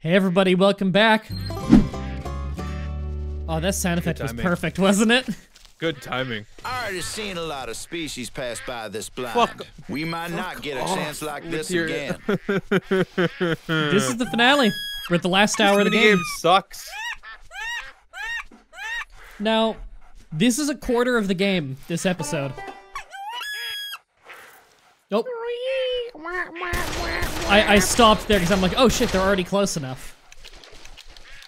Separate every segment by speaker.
Speaker 1: Hey everybody, welcome back. Oh, that sound effect was perfect, wasn't it?
Speaker 2: Good timing.
Speaker 3: I already seen a lot of species pass by this blind. We might not get a chance like this again.
Speaker 1: This is the finale. We're at the last hour of the game.
Speaker 2: This game sucks.
Speaker 1: Now, this is a quarter of the game, this episode. Nope. I stopped there because I'm like, oh shit, they're already close enough.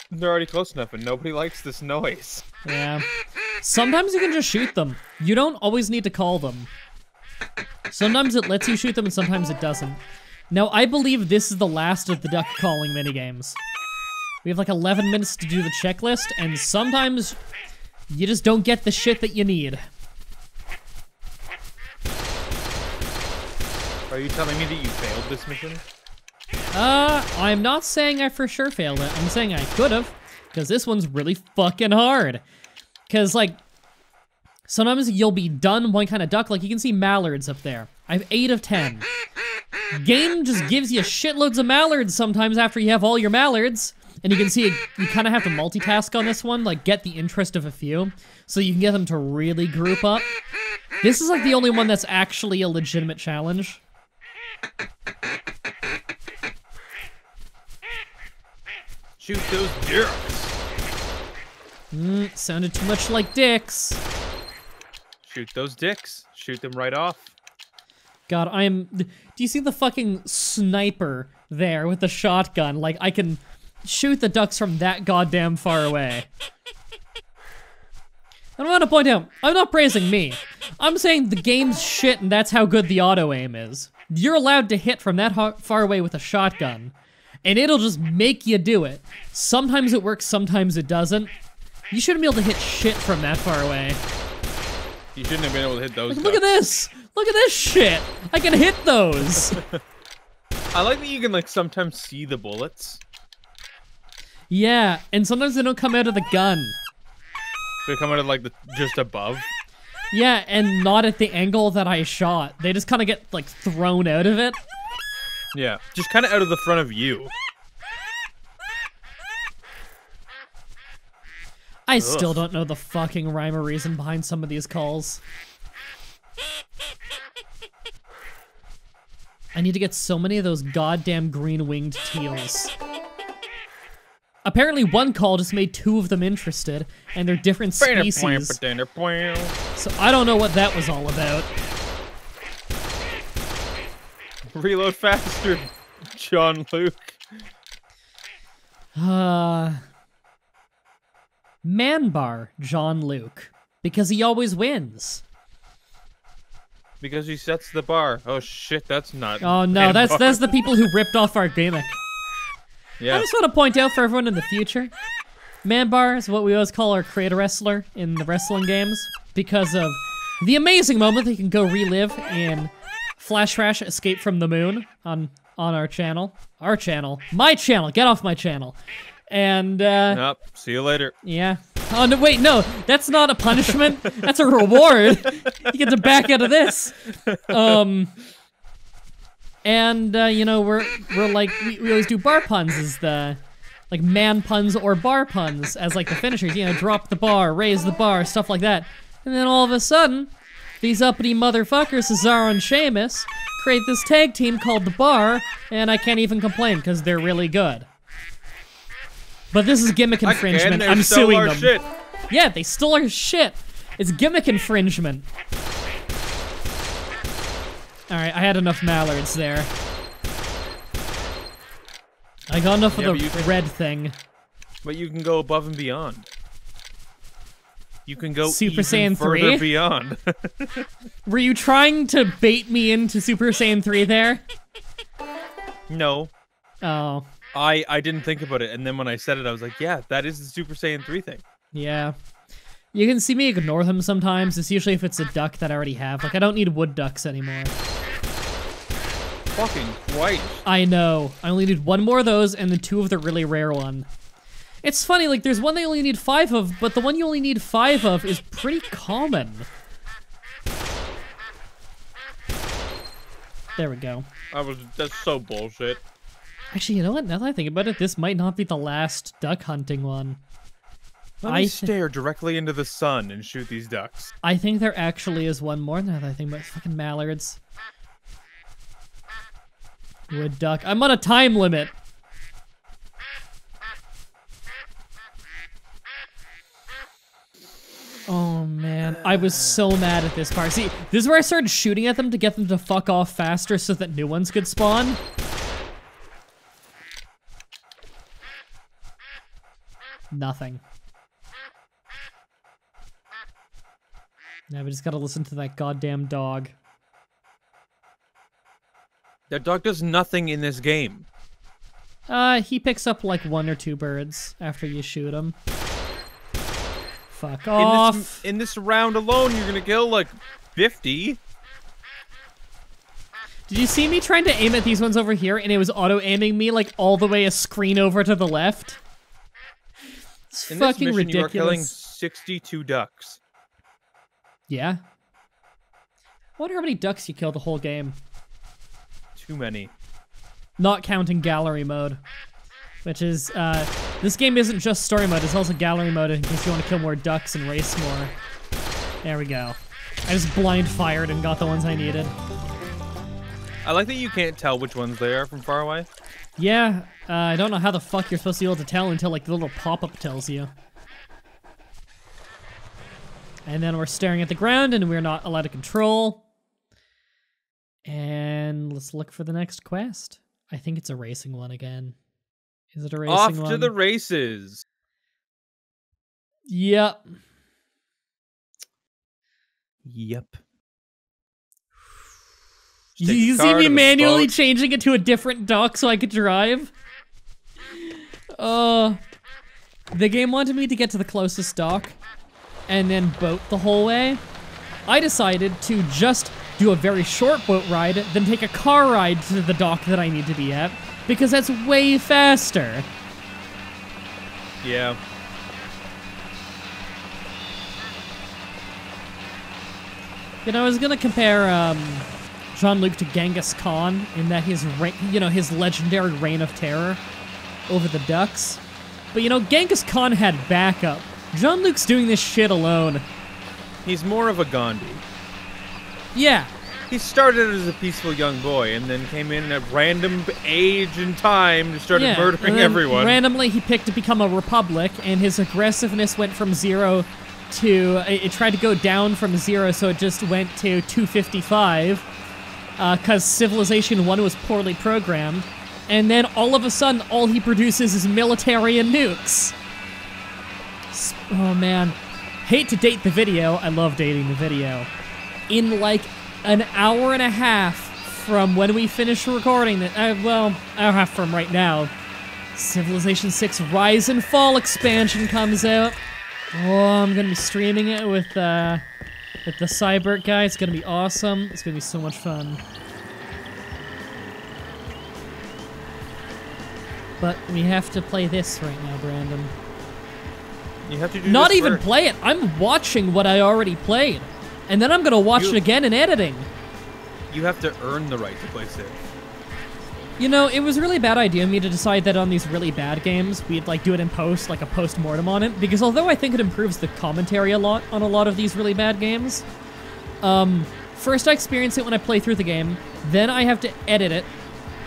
Speaker 2: They're already close enough, and nobody likes this noise.
Speaker 1: Yeah. Sometimes you can just shoot them. You don't always need to call them. Sometimes it lets you shoot them, and sometimes it doesn't. Now, I believe this is the last of the duck calling minigames. We have like 11 minutes to do the checklist, and sometimes you just don't get the shit that you need.
Speaker 2: Are you telling me that you failed this mission?
Speaker 1: I'm not saying I for sure failed it. I'm saying I could have, because this one's really fucking hard. Because, like, sometimes you'll be done one kind of duck. Like, you can see mallards up there. I have 8 of 10. Game just gives you shitloads of mallards sometimes after you have all your mallards. And you can see you kind of have to multitask on this one, like, get the interest of a few, so you can get them to really group up. This is, like, the only one that's actually a legitimate challenge.
Speaker 2: Shoot those dicks.
Speaker 1: Sounded too much like dicks.
Speaker 2: Shoot those dicks. Shoot them right off.
Speaker 1: God, do you see the fucking sniper there with the shotgun? Like, I can shoot the ducks from that goddamn far away. I want to point out, I'm not praising me. I'm saying the game's shit and that's how good the auto-aim is. You're allowed to hit from that far away with a shotgun, and it'll just make you do it. Sometimes it works, sometimes it doesn't. You shouldn't be able to hit shit from that far away.
Speaker 2: You shouldn't have been able to hit those.
Speaker 1: Look at this! Look at this shit! I can hit those!
Speaker 2: I like that you can, like, sometimes see the bullets.
Speaker 1: Yeah, and sometimes they don't come out of the gun.
Speaker 2: They come out of, like, just above.
Speaker 1: Yeah, and not at the angle that I shot. They just kind of get, like, thrown out of it.
Speaker 2: Yeah, just kind of out of the front of you.
Speaker 1: I still don't know the fucking rhyme or reason behind some of these calls. I need to get so many of those goddamn green-winged teals. Apparently one call just made 2 of them interested, and they're different species. So I don't know what that was all about.
Speaker 2: Reload faster, John Luke.
Speaker 1: Man bar, John Luke. Because he always wins.
Speaker 2: Because he sets the bar. Oh shit, that's not.
Speaker 1: Oh no, that's the people who ripped off our gimmick.
Speaker 2: Yeah.
Speaker 1: I just want to point out for everyone in the future, man bar is what we always call our creator wrestler in the wrestling games because of the amazing moment that you can go relive in Flash Trash Escape from the Moon on our channel. Our channel. My channel. Get off my channel. And,
Speaker 2: Nope. See you later.
Speaker 1: Yeah. Oh, no, wait, no. That's not a punishment. That's a reward. You get to back out of this. And, you know, we're like, we always do bar puns as the, like, man puns or bar puns as, like, the finishers. You know, drop the bar, raise the bar, stuff like that. And then all of a sudden, these uppity motherfuckers, Cesaro and Sheamus, create this tag team called The Bar, and I can't even complain, because they're really good. But this is gimmick infringement. I'm suing them.
Speaker 2: Shit.
Speaker 1: Yeah, they stole our shit. It's gimmick infringement. Alright, I had enough mallards there. I got enough of the red thing.
Speaker 2: But you can go above and beyond. You can go
Speaker 1: Super
Speaker 2: even
Speaker 1: Saiyan
Speaker 2: further
Speaker 1: 3?
Speaker 2: beyond.
Speaker 1: Were you trying to bait me into Super Saiyan 3 there?
Speaker 2: No.
Speaker 1: Oh.
Speaker 2: I didn't think about it, and then when I said it, I was like, yeah, that is the Super Saiyan 3 thing.
Speaker 1: Yeah. You can see me ignore them sometimes. It's usually if it's a duck that I already have. Like, I don't need wood ducks anymore.
Speaker 2: Fucking Christ.
Speaker 1: I know. I only need 1 more of those and then 2 of the really rare one. It's funny, like, there's one they only need 5 of, but the one you only need 5 of is pretty common. There we go.
Speaker 2: That's so bullshit.
Speaker 1: Actually, you know what? Now that I think about it, this might not be the last duck hunting one.
Speaker 2: Let me stare directly into the sun and shoot these ducks.
Speaker 1: I think there actually is one more now that I think about it. Fucking mallards. Wood duck. I'm on a time limit. Oh man, I was so mad at this part. See, this is where I started shooting at them to get them to fuck off faster so that new ones could spawn. Nothing. Now we just gotta listen to that goddamn dog.
Speaker 2: That dog does nothing in this game.
Speaker 1: He picks up like 1 or 2 birds after you shoot him. Fuck off.
Speaker 2: In this round alone, you're gonna kill like 50.
Speaker 1: Did you see me trying to aim at these ones over here and it was auto-aiming me like all the way a screen over to the left? It's
Speaker 2: in
Speaker 1: fucking
Speaker 2: this mission,
Speaker 1: ridiculous.
Speaker 2: You are killing 62 ducks.
Speaker 1: Yeah. I wonder how many ducks you kill the whole game.
Speaker 2: Too many.
Speaker 1: Not counting gallery mode. Which is, this game isn't just story mode, it's also gallery mode in case you want to kill more ducks and race more. There we go. I just blind fired and got the ones I needed.
Speaker 2: I like that you can't tell which ones they are from far away.
Speaker 1: Yeah, I don't know how the fuck you're supposed to be able to tell until like the little pop-up tells you. And then we're staring at the ground and we're not allowed to control. And let's look for the next quest. I think it's a racing one again. Is it a racing one?
Speaker 2: Off to the races.
Speaker 1: Yep.
Speaker 2: Yep.
Speaker 1: You see me manually changing it to a different dock so I could drive? The game wanted me to get to the closest dock and then boat the whole way. I decided to just do a very short boat ride, then take a car ride to the dock that I need to be at, because that's way faster.
Speaker 2: Yeah.
Speaker 1: You know, I was gonna compare Jean-Luc to Genghis Khan in that his legendary reign of terror over the ducks. But you know, Genghis Khan had backup. Jean-Luc's doing this shit alone.
Speaker 2: He's more of a Gandhi.
Speaker 1: Yeah.
Speaker 2: He started as a peaceful young boy and then came in at random age and time and started murdering everyone.
Speaker 1: Randomly, he picked to become a republic, and his aggressiveness went from 0 to... It tried to go down from 0, so it just went to 255, because Civilization 1 was poorly programmed. And then, all of a sudden, all he produces is military and nukes. Oh, man. Hate to date the video. I love dating the video. In, like, an hour and a half from when we finish recording it, well, an hour and a half from right now, Civilization 6 Rise and Fall expansion comes out. Oh, I'm gonna be streaming it with the Cybert guy. It's gonna be awesome. It's gonna be so much fun. But we have to play this right now, Brandon.
Speaker 2: You have to do
Speaker 1: Not
Speaker 2: this
Speaker 1: even
Speaker 2: first.
Speaker 1: play it. I'm watching what I already played. And then I'm gonna watch it again in editing.
Speaker 2: You have to earn the right to play safe.
Speaker 1: You know, it was a really bad idea of me to decide that on these really bad games, we'd like do it in post, like a post-mortem on it, because although I think it improves the commentary a lot on a lot of these really bad games, first I experience it when I play through the game, then I have to edit it,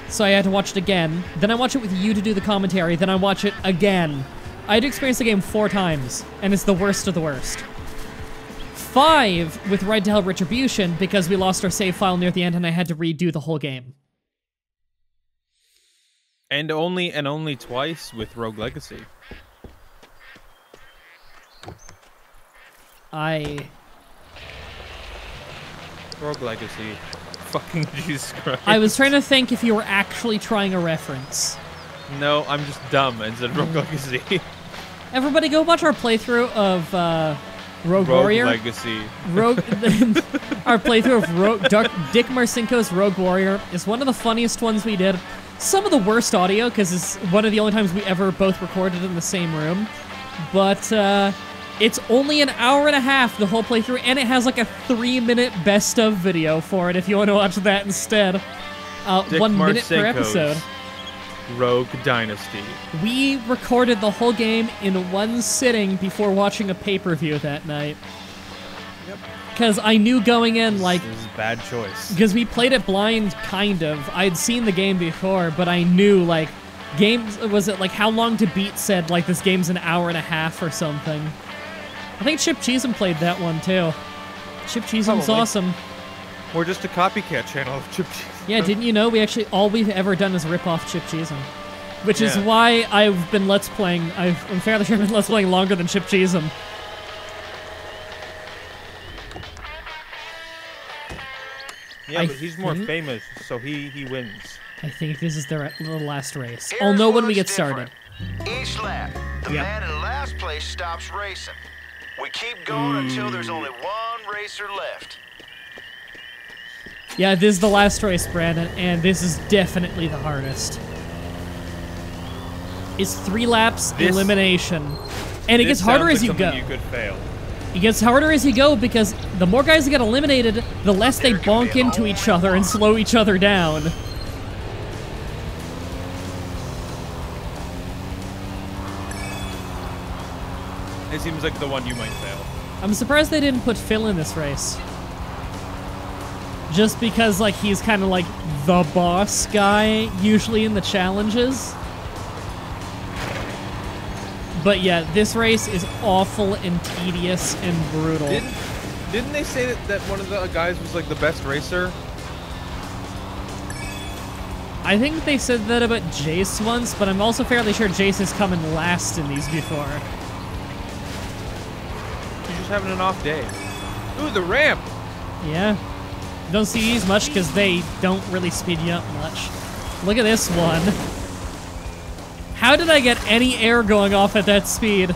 Speaker 1: so I had to watch it again, then I watch it with you to do the commentary, then I watch it again. I had to experience the game 4 times, and it's the worst of the worst. 5 with Ride to Hell Retribution, because we lost our save file near the end and I had to redo the whole game.
Speaker 2: And only twice with Rogue Legacy. Rogue Legacy. Fucking Jesus Christ.
Speaker 1: I was trying to think if you were actually trying a reference.
Speaker 2: No, I'm just dumb and said Rogue Legacy.
Speaker 1: Everybody go watch our playthrough of Rogue Warrior.
Speaker 2: Legacy.
Speaker 1: Our playthrough of Dick Marcinko's Rogue Warrior is one of the funniest ones we did. Some of the worst audio, because it's one of the only times we ever both recorded in the same room. But it's only an hour and a half, the whole playthrough, and it has like a 3-minute best of video for it if you want to watch that instead. 1 minute per episode.
Speaker 2: Rogue Dynasty.
Speaker 1: We recorded the whole game in one sitting before watching a pay-per-view that night.
Speaker 2: Yep.
Speaker 1: Because I knew going in, like...
Speaker 2: This is a bad choice.
Speaker 1: Because we played it blind, kind of. I'd seen the game before, but I knew, like... Games... Was it, like, how long to beat said, like, this game's an hour and a half or something. I think Chip Cheesem played that one, too. Chip Cheesem's awesome.
Speaker 2: We're just a copycat channel of Chip Cheesem.
Speaker 1: Yeah, didn't you know we actually... All we've ever done is rip off Chip Cheesem. Which is why I've been Let's Playing... I'm fairly sure I've been Let's Playing longer than Chip Cheesem.
Speaker 2: Yeah, but he's more famous, so he wins.
Speaker 1: I think this is the last race. I'll know when we get started.
Speaker 3: Each lap, the man in last place stops racing. We keep going until there's only one racer left.
Speaker 1: Yeah, this is the last race, Brandon, and this is definitely the hardest. It's 3 laps, elimination. And it gets harder as you go.
Speaker 2: You could fail.
Speaker 1: It gets harder as you go because the more guys that get eliminated, the less they bonk into each other and slow each other down.
Speaker 2: It seems like the one you might fail.
Speaker 1: I'm surprised they didn't put Phil in this race. Just because, like, he's kind of like the boss guy, usually in the challenges. But yeah, this race is awful and tedious and brutal.
Speaker 2: Didn't they say that one of the guys was like the best racer?
Speaker 1: I think they said that about Jace once, but I'm also fairly sure Jace has come in last in these before.
Speaker 2: He's just having an off day. Ooh, the ramp!
Speaker 1: Yeah. Don't see these much because they don't really speed you up much. Look at this one. How did I get any air going off at that speed?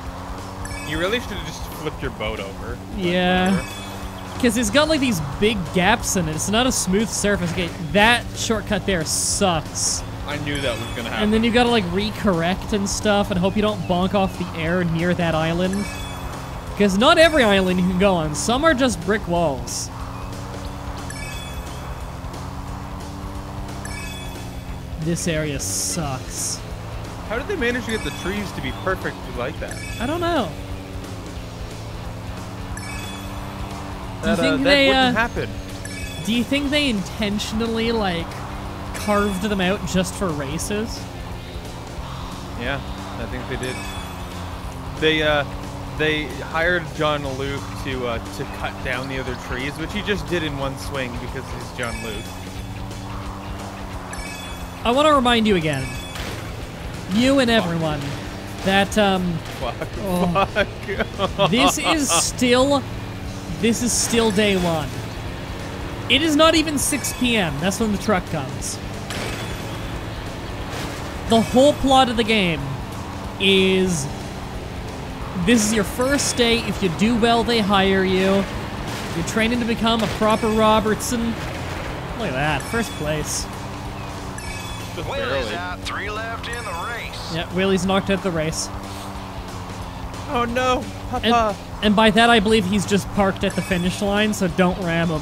Speaker 2: You really should have just flipped your boat over.
Speaker 1: Yeah. Because it's got like these big gaps in it. It's not a smooth surface. Okay, that shortcut there sucks.
Speaker 2: I knew that was going to happen.
Speaker 1: And then you gotta like recorrect and stuff and hope you don't bonk off the air near that island. Because not every island you can go on. Some are just brick walls. This area sucks.
Speaker 2: How did they manage to get the trees to be perfectly like that?
Speaker 1: I don't know.
Speaker 2: That wouldn't happen.
Speaker 1: Do you think they intentionally, like, carved them out just for races?
Speaker 2: Yeah, I think they did. They hired John Luke to cut down the other trees, which he just did in one swing because he's John Luke.
Speaker 1: I want to remind you again, you and everyone, that this is still day one. It is not even 6 p.m. That's when the truck comes. The whole plot of the game is this is your first day. If you do well, they hire you. You're training to become a proper Robertson. Look at that, first place.
Speaker 3: Willie's out, 3 left in the race.
Speaker 1: Yeah, Willie's knocked out the race.
Speaker 2: Oh no, Papa.
Speaker 1: And by that I believe he's just parked at the finish line, so don't ram him.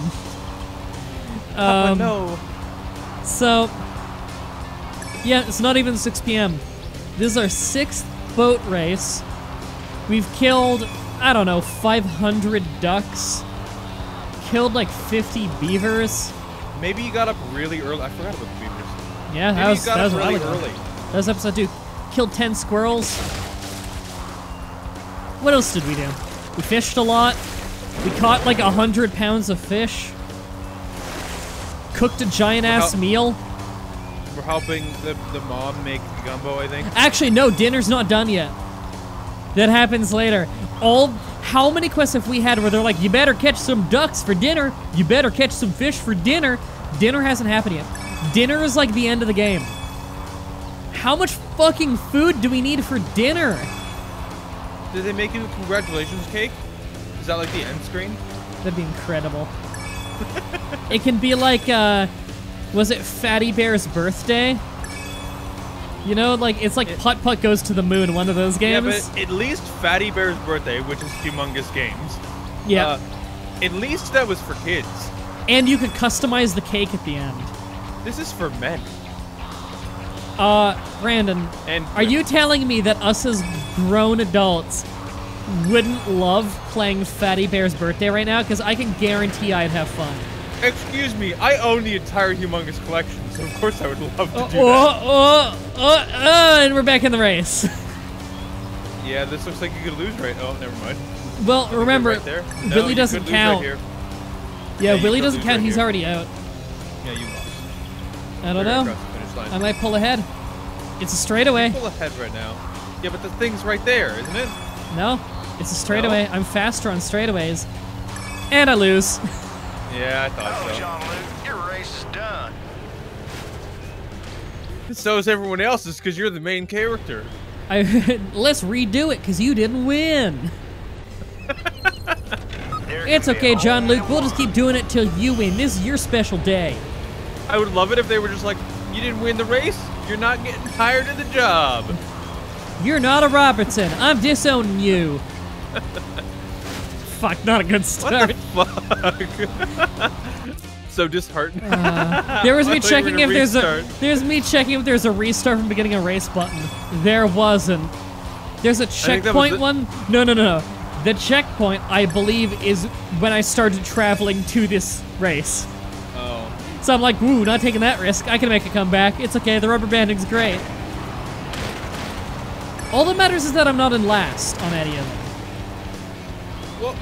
Speaker 2: Papa, no.
Speaker 1: So, yeah, it's not even 6 p.m. This is our 6th boat race. We've killed, I don't know, 500 ducks. Killed like 50 beavers.
Speaker 2: Maybe you got up really early. I forgot about the beavers.
Speaker 1: Yeah, that was
Speaker 2: really early.
Speaker 1: That was episode 2. Killed 10 squirrels. What else did we do? We fished a lot. We caught like 100 pounds of fish. Cooked a giant-ass meal.
Speaker 2: We're helping the mom make gumbo, I think.
Speaker 1: Actually, no, dinner's not done yet. That happens later. How many quests have we had where they're like, you better catch some ducks for dinner, you better catch some fish for dinner? Dinner hasn't happened yet. Dinner is like the end of the game. How much fucking food do we need for dinner?
Speaker 2: Did they make you a congratulations cake? Is that like the end screen?
Speaker 1: That'd be incredible. It can be like, was it Fatty Bear's birthday? You know, like, it's like Putt Putt Goes to the Moon, one of those games.
Speaker 2: Yeah, but at least Fatty Bear's birthday, which is humongous games.
Speaker 1: Yeah.
Speaker 2: At least that was for kids.
Speaker 1: And you could customize the cake at the end.
Speaker 2: This is for men.
Speaker 1: Brandon,
Speaker 2: And
Speaker 1: are you telling me that us as grown adults wouldn't love playing Fatty Bear's Birthday right now? Because I can guarantee I'd have fun.
Speaker 2: Excuse me, I own the entire humongous collection, so of course I would love to do that.
Speaker 1: And we're back in the race.
Speaker 2: Yeah, this looks like you could lose right. Oh, never mind.
Speaker 1: Well, remember,
Speaker 2: Right there. No,
Speaker 1: Willie
Speaker 2: you
Speaker 1: doesn't
Speaker 2: could lose
Speaker 1: count.
Speaker 2: Right here.
Speaker 1: Yeah,
Speaker 2: you
Speaker 1: Willie
Speaker 2: could
Speaker 1: doesn't
Speaker 2: lose
Speaker 1: count.
Speaker 2: right
Speaker 1: He's
Speaker 2: here.
Speaker 1: already out.
Speaker 2: Yeah, you lost.
Speaker 1: I don't
Speaker 2: Right
Speaker 1: know.
Speaker 2: across the finish line.
Speaker 1: I might pull ahead. It's a straightaway.
Speaker 2: Pull ahead right now. Yeah, but the thing's right there, isn't it?
Speaker 1: No, it's a straightaway. I'm faster on straightaways. And I lose.
Speaker 2: Yeah, I thought
Speaker 3: Oh,
Speaker 2: so.
Speaker 3: John Luke, your race is done.
Speaker 2: So is everyone else's, because you're the main character.
Speaker 1: Let's redo it, because you didn't win.
Speaker 3: There
Speaker 1: It's
Speaker 3: can be
Speaker 1: okay,
Speaker 3: a
Speaker 1: John
Speaker 3: only
Speaker 1: Luke. We'll just
Speaker 3: one.
Speaker 1: keep doing it till you win. This is your special day.
Speaker 2: I would love it if they were just like, you didn't win the race, you're not getting hired at the job.
Speaker 1: You're not a Robertson. I'm disowning you. Fuck, not a good start.
Speaker 2: What the fuck? So disheartened.
Speaker 1: There was
Speaker 2: I
Speaker 1: me
Speaker 2: thought you were
Speaker 1: checking
Speaker 2: gonna
Speaker 1: if there's
Speaker 2: restart.
Speaker 1: there's me checking if there's a restart from beginning a race button. There wasn't. There's a
Speaker 2: think that was
Speaker 1: checkpoint one. No. The checkpoint, I believe, is when I started traveling to this race.
Speaker 2: Oh.
Speaker 1: So I'm like, woo, not taking that risk. I can make a comeback. It's okay. The rubber banding's great. All that matters is that I'm not in last on any of them.
Speaker 2: Well,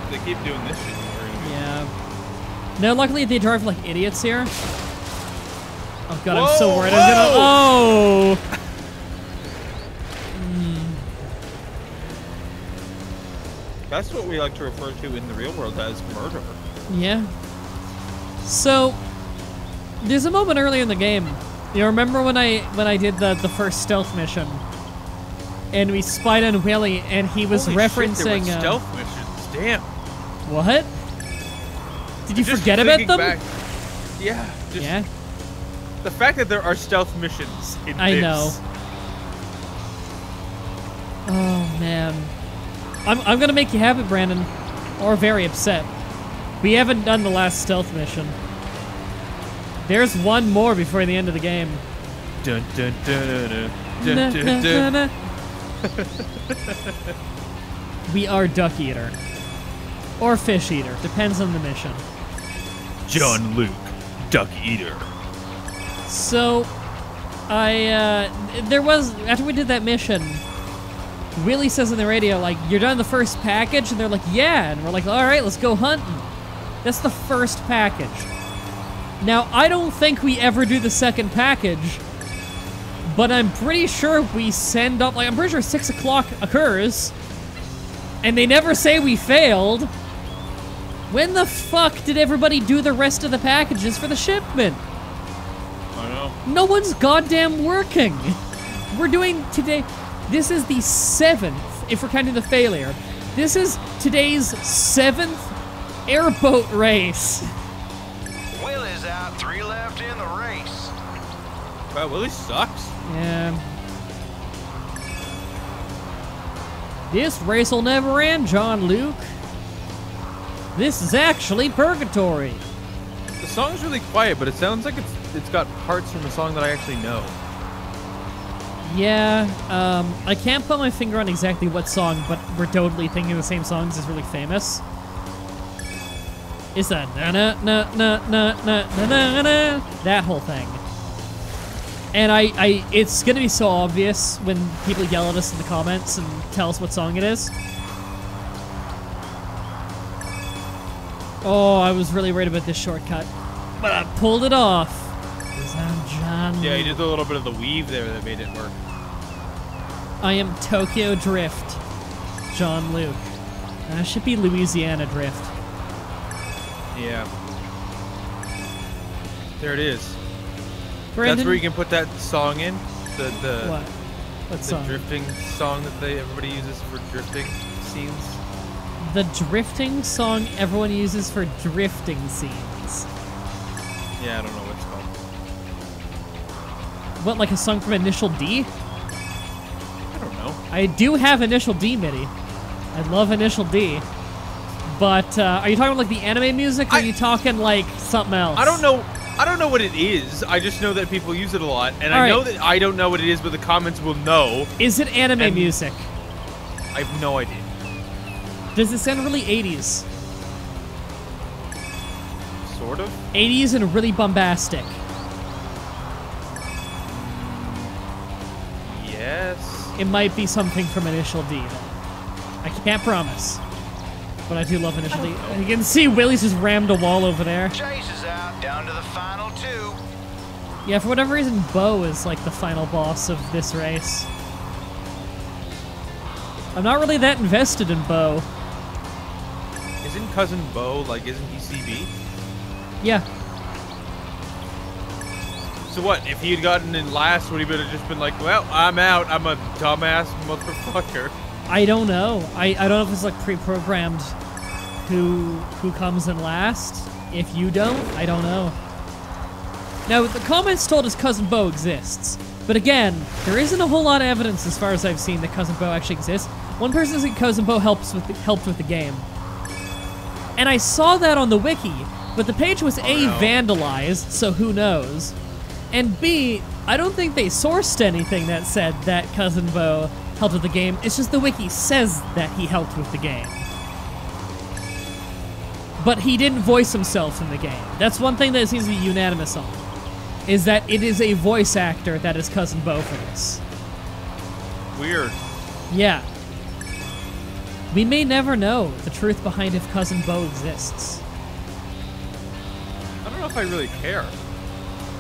Speaker 2: if they keep doing this shit, we're gonna be...
Speaker 1: Yeah. No, luckily they drive like idiots here. Oh god, I'm so
Speaker 2: Whoa,
Speaker 1: worried. I'm gonna. Oh!
Speaker 2: That's what we like to refer to in the real world as murder.
Speaker 1: Yeah. So, there's a moment earlier in the game. You remember when I did the first stealth mission, and we spied on Willie, and he was
Speaker 2: Holy
Speaker 1: referencing.
Speaker 2: shit, there were stealth missions. Damn.
Speaker 1: What? Did you
Speaker 2: Just
Speaker 1: forget about
Speaker 2: thinking
Speaker 1: them?
Speaker 2: back- Yeah. Just
Speaker 1: Yeah.
Speaker 2: The fact that there are stealth missions in
Speaker 1: I
Speaker 2: this.
Speaker 1: know. Oh man. I'm gonna make you have it, Brandon. Or very upset. We haven't done the last stealth mission. There's one more before the end of the game.
Speaker 2: Dun, dun, dun, dun, dun,
Speaker 1: Na,
Speaker 2: dun,
Speaker 1: na,
Speaker 2: dun.
Speaker 1: na, na. We are duck eater. Or fish eater. Depends on the mission.
Speaker 2: John Luke, Duck Eater.
Speaker 1: So, there was, after we did that mission, Willie says on the radio, like, you're done the first package? And they're like, yeah. And we're like, all right, let's go hunting. That's the first package. Now, I don't think we ever do the second package, but I'm pretty sure we send up, like, I'm pretty sure 6 o'clock occurs, and they never say we failed. When the fuck did everybody do the rest of the packages for the shipment?
Speaker 2: I know.
Speaker 1: No one's goddamn working. We're doing today. This is the 7th, if we're counting the failure. This is today's 7th airboat race.
Speaker 3: Willie's out, 3 left in the race.
Speaker 2: Wow, Willie sucks.
Speaker 1: Yeah. This race will never end, John Luke. This is actually purgatory.
Speaker 2: The song's really quiet, but it sounds like it's got parts from a song that I actually know.
Speaker 1: Yeah, I can't put my finger on exactly what song, but we're totally thinking the same songs is really famous. It's that na na na na na na na na na, that whole thing. And it's gonna be so obvious when people yell at us in the comments and tell us what song it is. Oh, I was really worried about this shortcut, but I pulled it off. 'Cause I'm John
Speaker 2: Yeah,
Speaker 1: Luke.
Speaker 2: you did a little bit of the weave there that made it work.
Speaker 1: I am Tokyo Drift, John Luke. That should be Louisiana Drift.
Speaker 2: Yeah. There it is.
Speaker 1: Brandon,
Speaker 2: That's where you can put that song in. The
Speaker 1: what? What
Speaker 2: the
Speaker 1: song?
Speaker 2: drifting song that everybody uses for drifting scenes.
Speaker 1: The drifting song everyone uses for drifting scenes.
Speaker 2: Yeah, I don't know what it's called.
Speaker 1: What, like a song from Initial D?
Speaker 2: I don't know.
Speaker 1: I do have Initial D MIDI. I love Initial D. But are you talking about like the anime music, or are you talking like something else?
Speaker 2: I don't know. I don't know what it is. I just know that people use it a lot, and
Speaker 1: All
Speaker 2: I know
Speaker 1: right.
Speaker 2: that I don't know what it is, but the comments will know.
Speaker 1: Is it anime music?
Speaker 2: I have no idea.
Speaker 1: Does it sound really 80s?
Speaker 2: Sort of.
Speaker 1: 80s and really bombastic.
Speaker 2: Yes.
Speaker 1: It might be something from Initial D, though. I can't promise. But I do love Initial D. You can see Willie's just rammed a wall over there.
Speaker 3: Chase is out, down to the final 2.
Speaker 1: Yeah, for whatever reason, Bo is like the final boss of this race. I'm not really that invested in Bo.
Speaker 2: Isn't Cousin Bo, like, isn't he CB?
Speaker 1: Yeah.
Speaker 2: So what, if he had gotten in last, would he have just been like, well, I'm out, I'm a dumbass motherfucker?
Speaker 1: I don't know. I don't know if it's like pre-programmed who comes in last. If you don't, I don't know. Now, the comments told us Cousin Bo exists. But again, there isn't a whole lot of evidence as far as I've seen that Cousin Bo actually exists. One person said Cousin Bo helped with the game. And I saw that on the wiki, but the page was A, vandalized, so who knows. And B, I don't think they sourced anything that said that Cousin Bo helped with the game. It's just the wiki says that he helped with the game. But he didn't voice himself in the game. That's one thing that seems to be unanimous on, is that it is a voice actor that is Cousin Bo for this.
Speaker 2: Weird.
Speaker 1: Yeah. We may never know the truth behind if Cousin Bo exists.
Speaker 2: I don't know if I really care.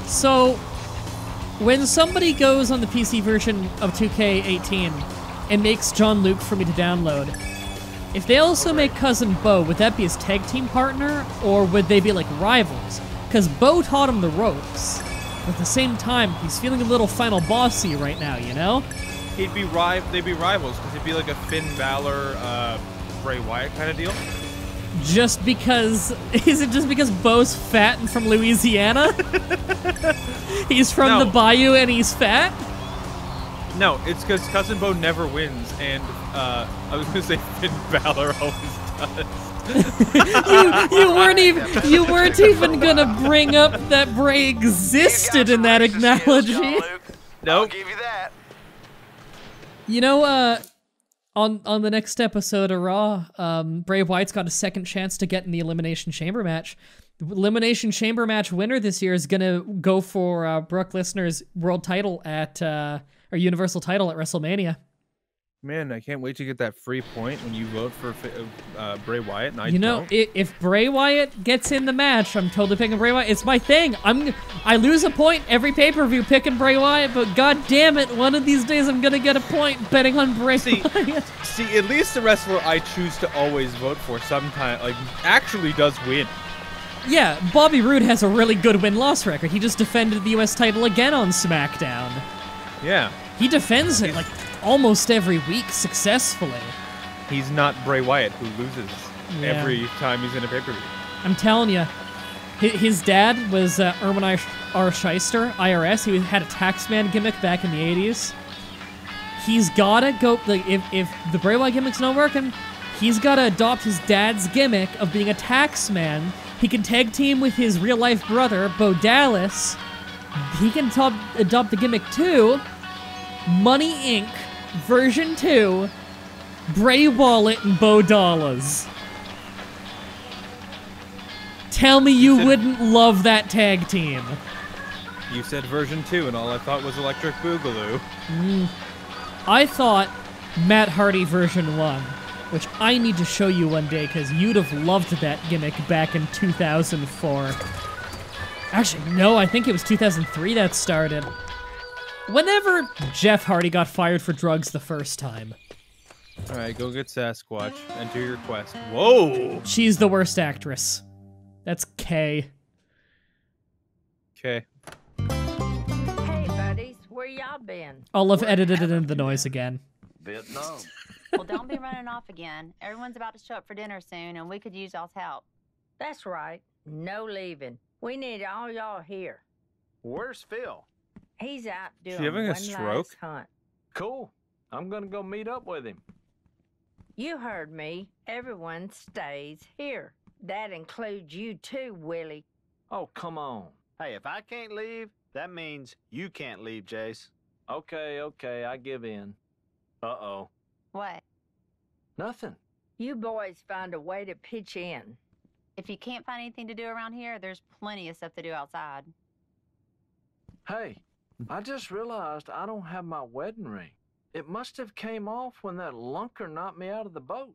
Speaker 1: So, when somebody goes on the PC version of 2K18 and makes John Luke for me to download, if they also make Cousin Bo, would that be his tag team partner, or would they be like rivals? Because Bo taught him the ropes. But at the same time, he's feeling a little final bossy right now, you know?
Speaker 2: They'd be rivals, because it'd be like a Finn Balor, Bray Wyatt kind of deal.
Speaker 1: Just because... Is it just because Bo's fat and from Louisiana? He's from the Bayou and he's fat?
Speaker 2: No, it's because Cousin Bo never wins, and I was gonna say Finn Balor always does.
Speaker 1: you weren't even gonna bring up that Bray existed in that analogy.
Speaker 2: Nope.
Speaker 3: I'll give you that.
Speaker 1: You know, on the next episode of Raw, Bray Wyatt's got a second chance to get in the Elimination Chamber match. The Elimination Chamber match winner this year is gonna go for Brock Lesnar's world title at or Universal title at WrestleMania.
Speaker 2: Man, I can't wait to get that free point when you vote for Bray Wyatt. And I
Speaker 1: You know,
Speaker 2: don't.
Speaker 1: if Bray Wyatt gets in the match, I'm totally picking Bray Wyatt. It's my thing. I lose a point every pay-per-view picking Bray Wyatt, but god damn it, one of these days I'm gonna get a point betting on Bray Wyatt.
Speaker 2: See, at least the wrestler I choose to always vote for sometime, like, actually does win.
Speaker 1: Yeah, Bobby Roode has a really good win-loss record. He just defended the US title again on SmackDown.
Speaker 2: Yeah.
Speaker 1: He defends it, like, almost every week successfully.
Speaker 2: He's not Bray Wyatt, who loses every time he's in a pay-per-view.
Speaker 1: I'm telling you, his dad was Erwin R. Shyster, IRS. He had a taxman gimmick back in the 80s. He's gotta go, like, if the Bray Wyatt gimmick's not working, he's gotta adopt his dad's gimmick of being a taxman. He can tag team with his real-life brother, Bo Dallas. He can adopt the gimmick too. Money Inc. version 2, Bray Wyatt and Bo Dallas. Tell me you wouldn't love that tag team.
Speaker 2: You said version 2, and all I thought was Electric Boogaloo.
Speaker 1: I thought Matt Hardy version 1, which I need to show you one day because you'd have loved that gimmick back in 2004. Actually, no, I think it was 2003 that started. Whenever Jeff Hardy got fired for drugs the first time.
Speaker 2: Alright, go get Sasquatch and do your quest. Whoa!
Speaker 1: She's the worst actress. That's Kay.
Speaker 2: Okay.
Speaker 4: Hey, buddies, where y'all been?
Speaker 1: I'll have edited it in the noise again.
Speaker 5: Vietnam.
Speaker 6: Well, don't be running off again. Everyone's about to show up for dinner soon, and we could use y'all's help.
Speaker 4: That's right. No leaving. We need all y'all here.
Speaker 5: Where's Phil?
Speaker 4: He's out doing
Speaker 2: She having a
Speaker 4: one
Speaker 2: stroke?
Speaker 4: last hunt.
Speaker 5: Cool. I'm gonna go meet up with him.
Speaker 4: You heard me. Everyone stays here. That includes you too, Willie.
Speaker 5: Oh, come on.
Speaker 7: Hey, if I can't leave, that means you can't leave, Jace.
Speaker 5: Okay, I give in. Uh-oh.
Speaker 6: What?
Speaker 5: Nothing.
Speaker 4: You boys find a way to pitch in.
Speaker 6: If you can't find anything to do around here, there's plenty of stuff to do outside.
Speaker 5: Hey, I just realized I don't have my wedding ring. It must have came off when that lunker knocked me out of the boat.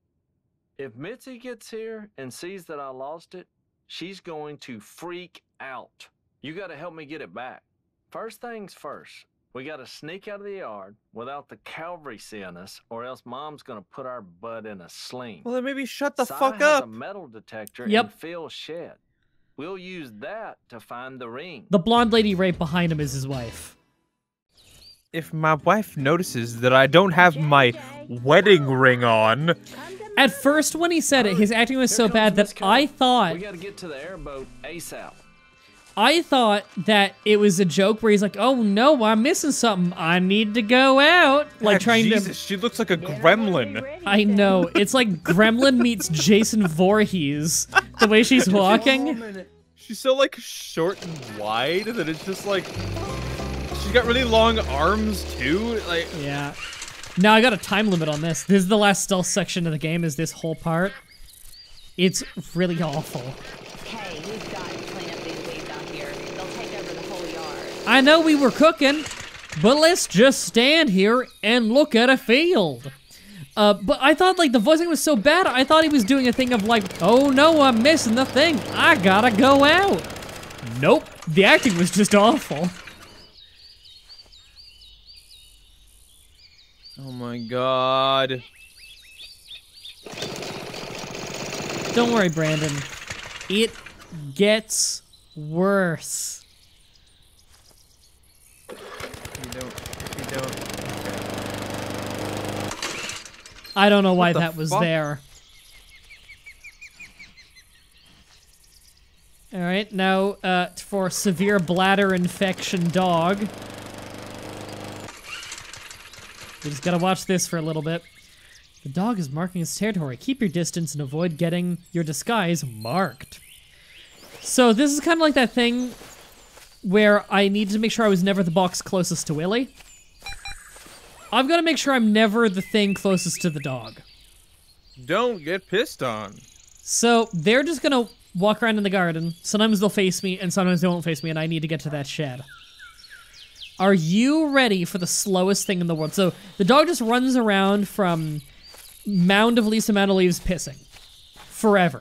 Speaker 5: If Mitzi gets here and sees that I lost it, she's going to freak out. You gotta help me get it back. First things first, we gotta sneak out of the yard without the cavalry seeing us, or else Mom's gonna put our butt in a sling.
Speaker 2: Well, then maybe shut the
Speaker 5: Si
Speaker 2: fuck
Speaker 5: has
Speaker 2: up.
Speaker 5: a metal detector
Speaker 1: Yep.
Speaker 5: in Phil's shed. We'll use that to find the ring.
Speaker 1: The blonde lady right behind him is his wife.
Speaker 2: If my wife notices that I don't have my wedding ring on,
Speaker 1: At first, when he said it, his acting was so bad that I thought
Speaker 5: We gotta get to the airboat ASAP.
Speaker 1: that it was a joke where he's like, "Oh no, I'm missing something. I need to go out." Like
Speaker 2: God,
Speaker 1: trying
Speaker 2: Jesus, she looks like a gremlin.
Speaker 1: I know. It's like Gremlin meets Jason Voorhees. The way she's walking.
Speaker 2: She's so like short and wide that it's just like she's got really long arms too. Like
Speaker 1: Yeah. Now I got a time limit on this. This is the last stealth section of the game, is this whole part. It's really awful.
Speaker 6: Hey, we've got to clean up these weeds out here. They'll take over the whole yard.
Speaker 1: I know we were cooking, but let's just stand here and look at a field. But I thought, like, the voicing was so bad, I thought he was doing a thing of, like, oh no, I'm missing the thing. I gotta go out. Nope. The acting was just awful.
Speaker 2: oh my god.
Speaker 1: Don't worry, Brandon. It gets worse.
Speaker 2: If you don't.
Speaker 1: I don't know why
Speaker 2: the
Speaker 1: that was
Speaker 2: fuck?
Speaker 1: there. All right, now for severe bladder infection dog. We just gotta watch this for a little bit. The dog is marking its territory. Keep your distance and avoid getting your disguise marked. So this is kind of like that thing where I needed to make sure I was never the box closest to Willie. I've got to make sure I'm never the thing closest to the dog.
Speaker 2: Don't get pissed on.
Speaker 1: So they're just gonna walk around in the garden. Sometimes they'll face me, and sometimes they won't face me, and I need to get to that shed. Are you ready for the slowest thing in the world? So the dog just runs around from mound of least amount of leaves pissing. Forever.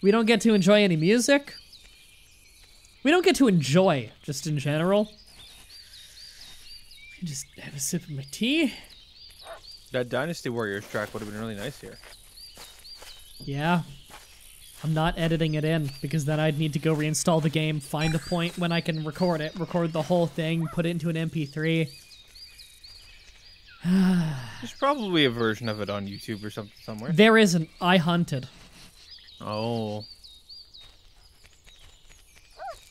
Speaker 1: We don't get to enjoy any music. We don't get to enjoy, just in general. Just have a sip of my tea.
Speaker 2: That Dynasty Warriors track would have been really nice here.
Speaker 1: Yeah. I'm not editing it in, because then I'd need to go reinstall the game, find a point when I can record it, record the whole thing, put it into an MP3.
Speaker 2: There's probably a version of it on YouTube or something somewhere.
Speaker 1: There isn't. I hunted.
Speaker 2: Oh.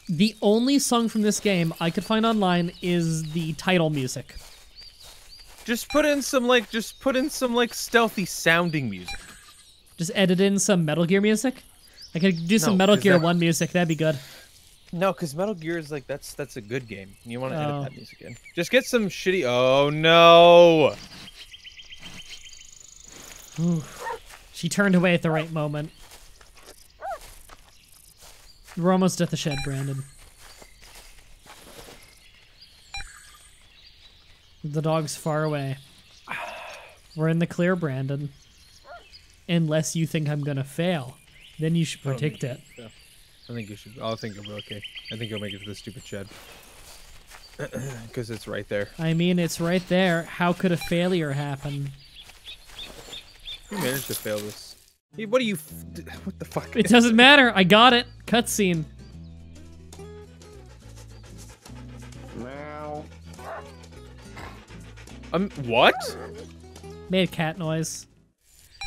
Speaker 1: The only song from this game I could find online is the title music.
Speaker 2: Just put in some like stealthy sounding music.
Speaker 1: Just edit in some Metal Gear music. I could do some
Speaker 2: No,
Speaker 1: Metal
Speaker 2: 'cause
Speaker 1: Gear
Speaker 2: that-
Speaker 1: 1 music. That'd be good.
Speaker 2: No, because Metal Gear is like that's a good game. You want to
Speaker 1: Oh.
Speaker 2: edit that music in. Just get some shitty. Oh no!
Speaker 1: She turned away at the right moment. We're almost at the shed, Brandon. The dog's far away. We're in the clear, Brandon. Unless you think I'm gonna fail. Then you should predict it.
Speaker 2: I think you should. I think I'm okay. I think you'll make it to the stupid shed. Because it's right there.
Speaker 1: I mean, it's right there. How could a failure happen?
Speaker 2: You managed to fail this. Hey, what do you? What the fuck?
Speaker 1: It doesn't matter. I got it. Cutscene.
Speaker 7: Meow.
Speaker 2: What?
Speaker 1: Made a cat noise.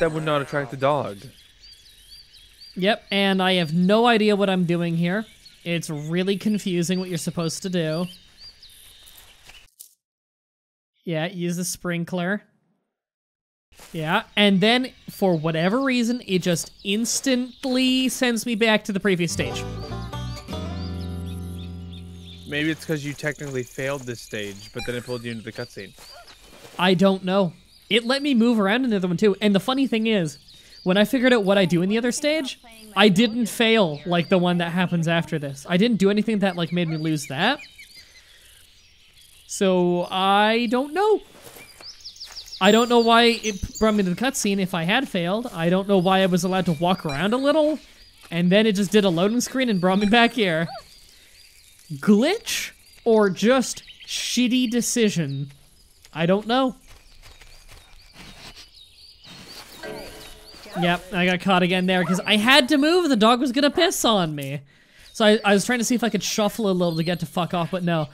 Speaker 2: That would not attract the dog.
Speaker 1: Yep, and I have no idea what I'm doing here. It's really confusing what you're supposed to do. Yeah, use the sprinkler. Yeah, and then, for whatever reason, it just instantly sends me back to the previous stage.
Speaker 2: Maybe it's because you technically failed this stage, but then it pulled you into the cutscene.
Speaker 1: I don't know. It let me move around in the other one, too. And the funny thing is, when I figured out what I do in the other stage, I didn't fail like the one that happens after this. I didn't do anything that like made me lose that. So, I don't know. I don't know why it brought me to the cutscene if I had failed. I don't know why I was allowed to walk around a little. And then it just did a loading screen and brought me back here. Glitch? Or just shitty decision? I don't know. Yep, I got caught again there because I had to move. The dog was gonna piss on me. So I was trying to see if I could shuffle a little to get to fuck off, but no.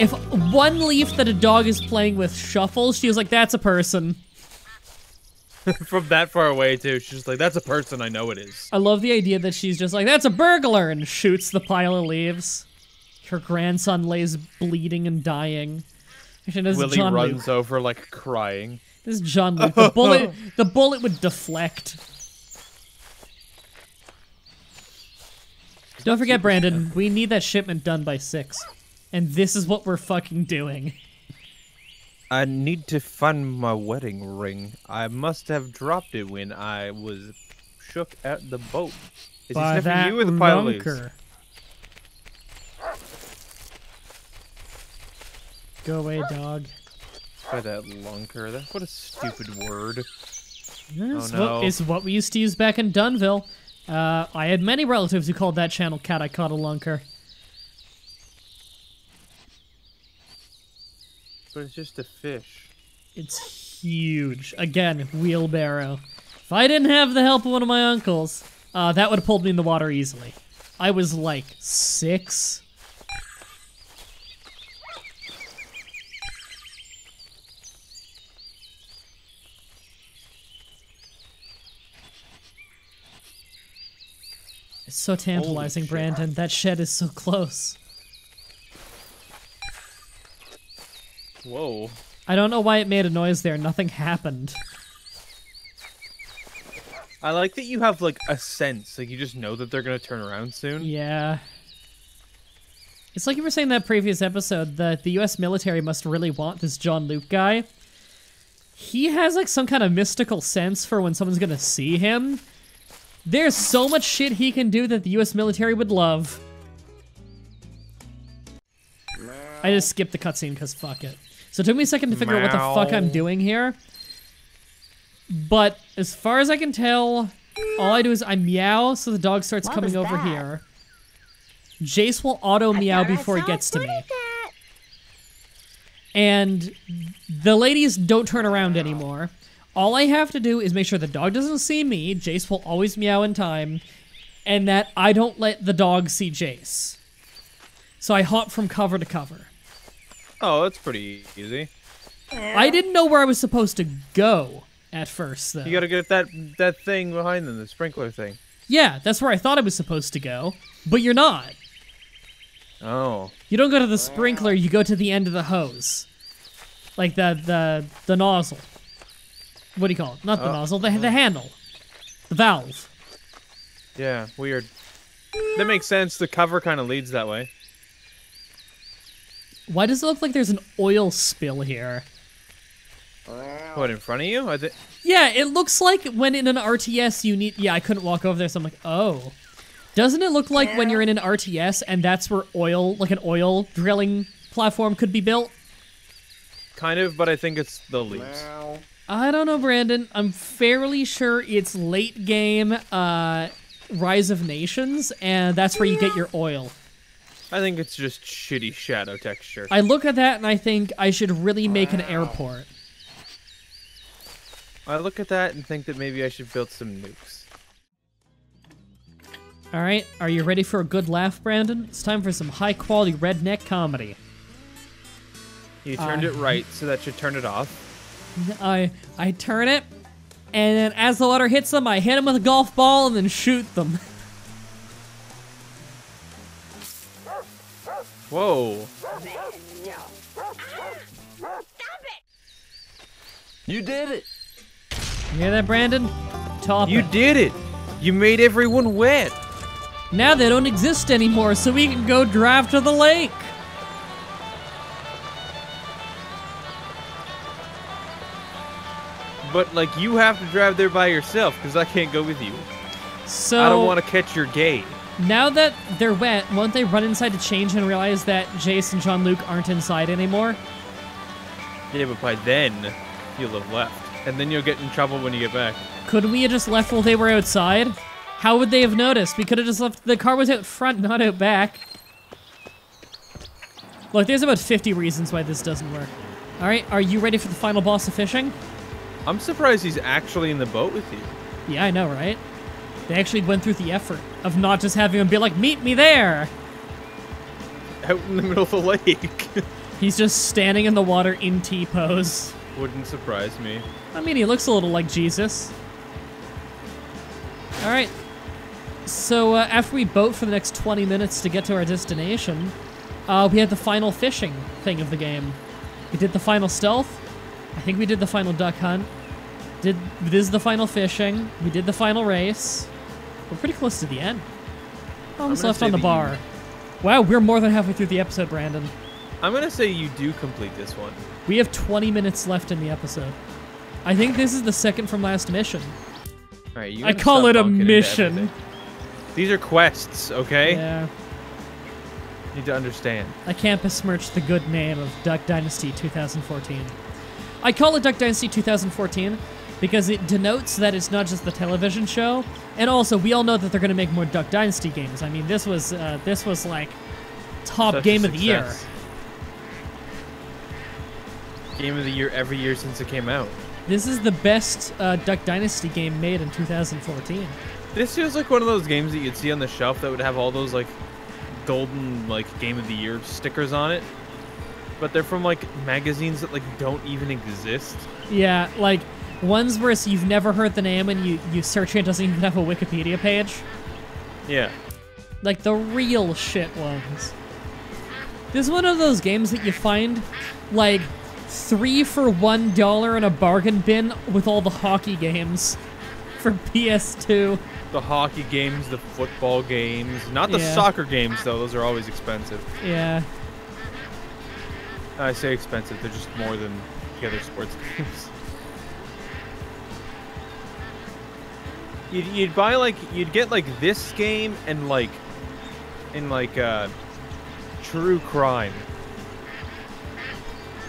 Speaker 1: If one leaf that a dog is playing with shuffles, she was like, that's a person.
Speaker 2: From that far away, too. She's just like, that's a person, I know it is.
Speaker 1: I love the idea that she's just like, that's a burglar, and shoots the pile of leaves. Her grandson lays bleeding and dying. Actually, this is
Speaker 2: Willie
Speaker 1: John
Speaker 2: runs
Speaker 1: Luke.
Speaker 2: over, like, crying.
Speaker 1: This is John Luke. The bullet would deflect. Don't forget, Brandon, we need that shipment done by 6. And this is what we're fucking doing.
Speaker 2: I need to find my wedding ring. I must have dropped it when I was shook at the boat. Is
Speaker 1: By
Speaker 2: he
Speaker 1: that
Speaker 2: sniffing you or the pile of leaves?
Speaker 1: lunker. Go away, dog.
Speaker 2: By that lunker. What a stupid word.
Speaker 1: It's,
Speaker 2: Oh, no.
Speaker 1: it's what we used to use back in Dunville. I had many relatives who called that channel Cat I Caught a Lunker.
Speaker 2: But it's just a fish.
Speaker 1: It's huge. Again, wheelbarrow. If I didn't have the help of one of my uncles, that would have pulled me in the water easily. I was like 6. It's so tantalizing, Brandon. That shed is so close.
Speaker 2: Whoa.
Speaker 1: I don't know why it made a noise there. Nothing happened.
Speaker 2: I like that you have, like, a sense. Like, you just know that they're gonna turn around soon.
Speaker 1: Yeah. It's like you were saying in that previous episode that the US military must really want this John Luke guy. He has, like, some kind of mystical sense for when someone's gonna see him. There's so much shit he can do that the US military would love. I just skipped the cutscene because fuck it. So it took me a second to figure out what the fuck I'm doing here. But as far as I can tell, all I do is I meow so the dog starts coming over here. Jace will auto meow before he gets to me. And the ladies don't turn around anymore. All I have to do is make sure the dog doesn't see me, Jace will always meow in time, and that I don't let the dog see Jace. So I hop from cover to cover.
Speaker 2: Oh, that's pretty easy.
Speaker 1: I didn't know where I was supposed to go at first, though.
Speaker 2: You gotta get that thing behind them, the sprinkler thing.
Speaker 1: Yeah, that's where I thought I was supposed to go, but you're not.
Speaker 2: Oh.
Speaker 1: You don't go to the sprinkler, you go to the end of the hose. Like the nozzle. What do you call it? Not the nozzle, the handle. The valve.
Speaker 2: Yeah, weird. That makes sense. The cover kind of leads that way.
Speaker 1: Why does it look like there's an oil spill here?
Speaker 2: What, in front of you?
Speaker 1: Yeah, it looks like when in an RTS you need... Yeah, I couldn't walk over there, so I'm like, oh. Doesn't it look like when you're in an RTS and that's where oil, like an oil drilling platform could be built?
Speaker 2: Kind of, but I think it's the leaves.
Speaker 1: I don't know, Brandon. I'm fairly sure it's late game Rise of Nations, and that's where you get your oil.
Speaker 2: I think it's just shitty shadow texture.
Speaker 1: I look at that and I think I should really make an airport.
Speaker 2: I look at that and think that maybe I should build some nukes.
Speaker 1: Alright, are you ready for a good laugh, Brandon? It's time for some high-quality redneck comedy.
Speaker 2: You turned it right, so that should turn it off.
Speaker 1: I turn it, and then as the water hits them, I hit them with a golf ball and then shoot them.
Speaker 2: Whoa.
Speaker 5: You did it!
Speaker 1: You hear that, Brandon? Top
Speaker 2: You
Speaker 1: it.
Speaker 2: did it! You made everyone wet!
Speaker 1: Now they don't exist anymore, so we can go drive to the lake.
Speaker 2: But, like, you have to drive there by yourself, because I can't go with you.
Speaker 1: So
Speaker 2: I don't want to catch your gate.
Speaker 1: now that they're wet, won't they run inside to change and realize that Jace and Jean-Luc aren't inside anymore?
Speaker 2: Yeah, but by then, you'll have left. And then you'll get in trouble when you get back.
Speaker 1: Couldn't we have just left while they were outside? How would they have noticed? We could have just left. The car was out front, not out back. Look, there's about 50 reasons why this doesn't work. All right, are you ready for the final boss of fishing?
Speaker 2: I'm surprised he's actually in the boat with you.
Speaker 1: Yeah, I know, right? They actually went through the effort of not just having him be like, meet me there.
Speaker 2: Out in the middle of the lake.
Speaker 1: He's just standing in the water in T-pose.
Speaker 2: Wouldn't surprise me.
Speaker 1: I mean, he looks a little like Jesus. All right. So after we boat for the next 20 minutes to get to our destination, we had the final fishing thing of the game. We did the final stealth. I think we did the final duck hunt. This is the final fishing. We did the final race. We're pretty close to the end. Almost left on the bar. Wow, we're more than halfway through the episode, Brandon.
Speaker 2: I'm going to say you do complete this one.
Speaker 1: We have 20 minutes left in the episode. I think this is the second from last mission.
Speaker 2: All right, you
Speaker 1: I
Speaker 2: gotta
Speaker 1: call
Speaker 2: stop
Speaker 1: it a
Speaker 2: bunking into
Speaker 1: mission.
Speaker 2: everything. These are quests, okay?
Speaker 1: Yeah.
Speaker 2: You need to understand.
Speaker 1: I can't besmirch the good name of Duck Dynasty 2014. I call it Duck Dynasty 2014 because it denotes that it's not just the television show, and also we all know that they're going to make more Duck Dynasty games. I mean, this was like top
Speaker 2: Such a
Speaker 1: game of the year.
Speaker 2: success. Game of the year every year since it came out.
Speaker 1: This is the best Duck Dynasty game made in 2014.
Speaker 2: This feels like one of those games that you'd see on the shelf that would have all those like golden like game of the year stickers on it, but they're from like magazines that like don't even exist.
Speaker 1: Yeah, like ones where you've never heard the name and you search it, it doesn't even have a Wikipedia page.
Speaker 2: Yeah.
Speaker 1: Like the real shit ones. This is one of those games that you find like 3 for $1 in a bargain bin with all the hockey games for PS2.
Speaker 2: The hockey games, the football games, not the
Speaker 1: Yeah.
Speaker 2: soccer games though. Those are always expensive.
Speaker 1: Yeah.
Speaker 2: I say expensive. They're just more than the other sports games. You'd buy like you'd get like this game and like True Crime.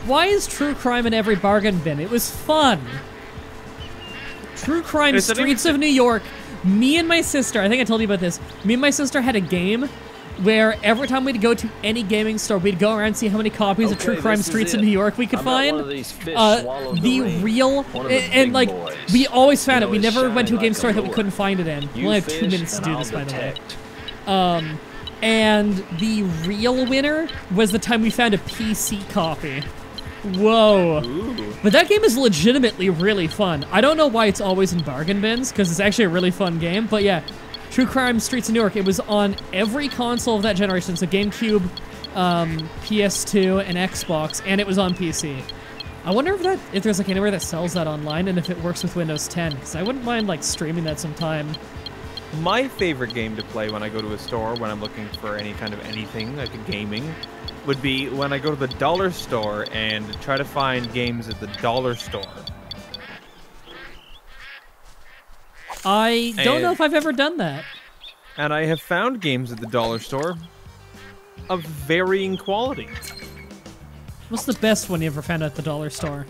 Speaker 1: Why is True Crime in every bargain bin? It was fun. True Crime
Speaker 2: It's an
Speaker 1: Streets of New York. Me and my sister, I think I told you about this. Me and my sister had a game where every time we'd go to any gaming store, we'd go around and see how many copies of
Speaker 5: Okay,
Speaker 1: True Crime
Speaker 5: this is
Speaker 1: Streets of
Speaker 5: it.
Speaker 1: New York we could
Speaker 5: I bet
Speaker 1: find.
Speaker 5: one of these fish swallowed
Speaker 1: The
Speaker 5: ring.
Speaker 1: real,
Speaker 5: One of the
Speaker 1: and
Speaker 5: big
Speaker 1: like,
Speaker 5: boys.
Speaker 1: we always found
Speaker 5: You
Speaker 1: it. We
Speaker 5: know, it's
Speaker 1: never went to a
Speaker 5: shining
Speaker 1: game
Speaker 5: like
Speaker 1: store
Speaker 5: a
Speaker 1: that we
Speaker 5: lure.
Speaker 1: couldn't find it in. We
Speaker 5: You
Speaker 1: only have 2
Speaker 5: fish,
Speaker 1: minutes to
Speaker 5: and
Speaker 1: do
Speaker 5: I'll
Speaker 1: this, by the way.
Speaker 5: detect.
Speaker 1: And the real winner was the time we found a PC copy. Whoa.
Speaker 2: Ooh.
Speaker 1: But that game is legitimately really fun. I don't know why it's always in bargain bins, because it's actually a really fun game. But yeah, True Crime Streets of New York, it was on every console of that generation. So GameCube, PS2, and Xbox, and it was on PC. I wonder if there's like anywhere that sells that online and if it works with Windows 10, because I wouldn't mind like streaming that sometime.
Speaker 2: My favorite game to play when I go to a store when I'm looking for any kind of anything like a gaming would be when I go to the dollar store and try to find games at the dollar store.
Speaker 1: I don't know
Speaker 2: And-
Speaker 1: if I've ever done that.
Speaker 2: And I have found games at the dollar store of varying quality.
Speaker 1: What's the best one you ever found at the dollar store?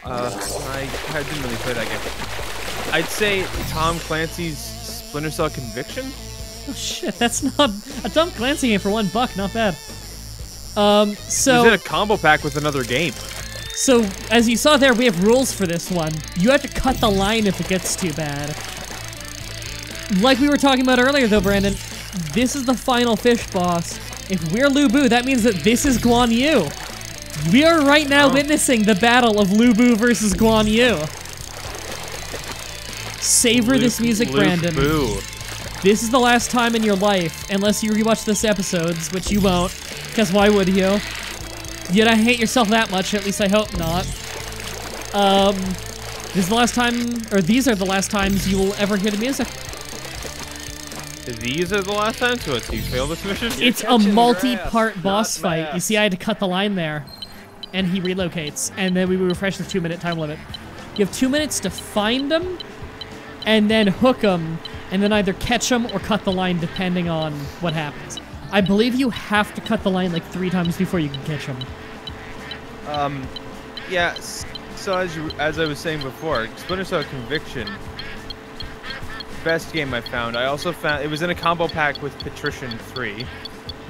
Speaker 2: I didn't really play that game. I'd say Tom Clancy's Splinter Cell Conviction.
Speaker 1: Oh shit, that's not a Tom Clancy game for $1, not bad.
Speaker 2: It was in
Speaker 1: So
Speaker 2: a combo pack with another game.
Speaker 1: as you saw there, we have rules for this one. You have to cut the line if it gets too bad. Like we were talking about earlier though, Brandon, this is the final fish boss. If we're Lu Bu, that means that this is Guan Yu. We are right now witnessing the battle of Lu Bu versus Guan Yu. Savor this music, Brandon.
Speaker 2: Boo.
Speaker 1: This is the last time in your life, unless you rewatch this episodes, which you won't, Because why would you? You don't hate yourself that much, at least I hope not. This is the last time, or these are the last times you will ever hear the music.
Speaker 2: These are the last times? So you fail this mission?
Speaker 1: It's a multi-part boss fight. You see, I had to cut the line there. And he relocates. And then we refresh the 2-minute time limit. You have 2 minutes to find him, and then hook him, and then either catch him or cut the line depending on what happens. I believe you have to cut the line like 3 times before you can catch him.
Speaker 2: Yeah, so as I was saying before, Splinter Cell Conviction, best game I found. I also found, it was in a combo pack with Patrician 3.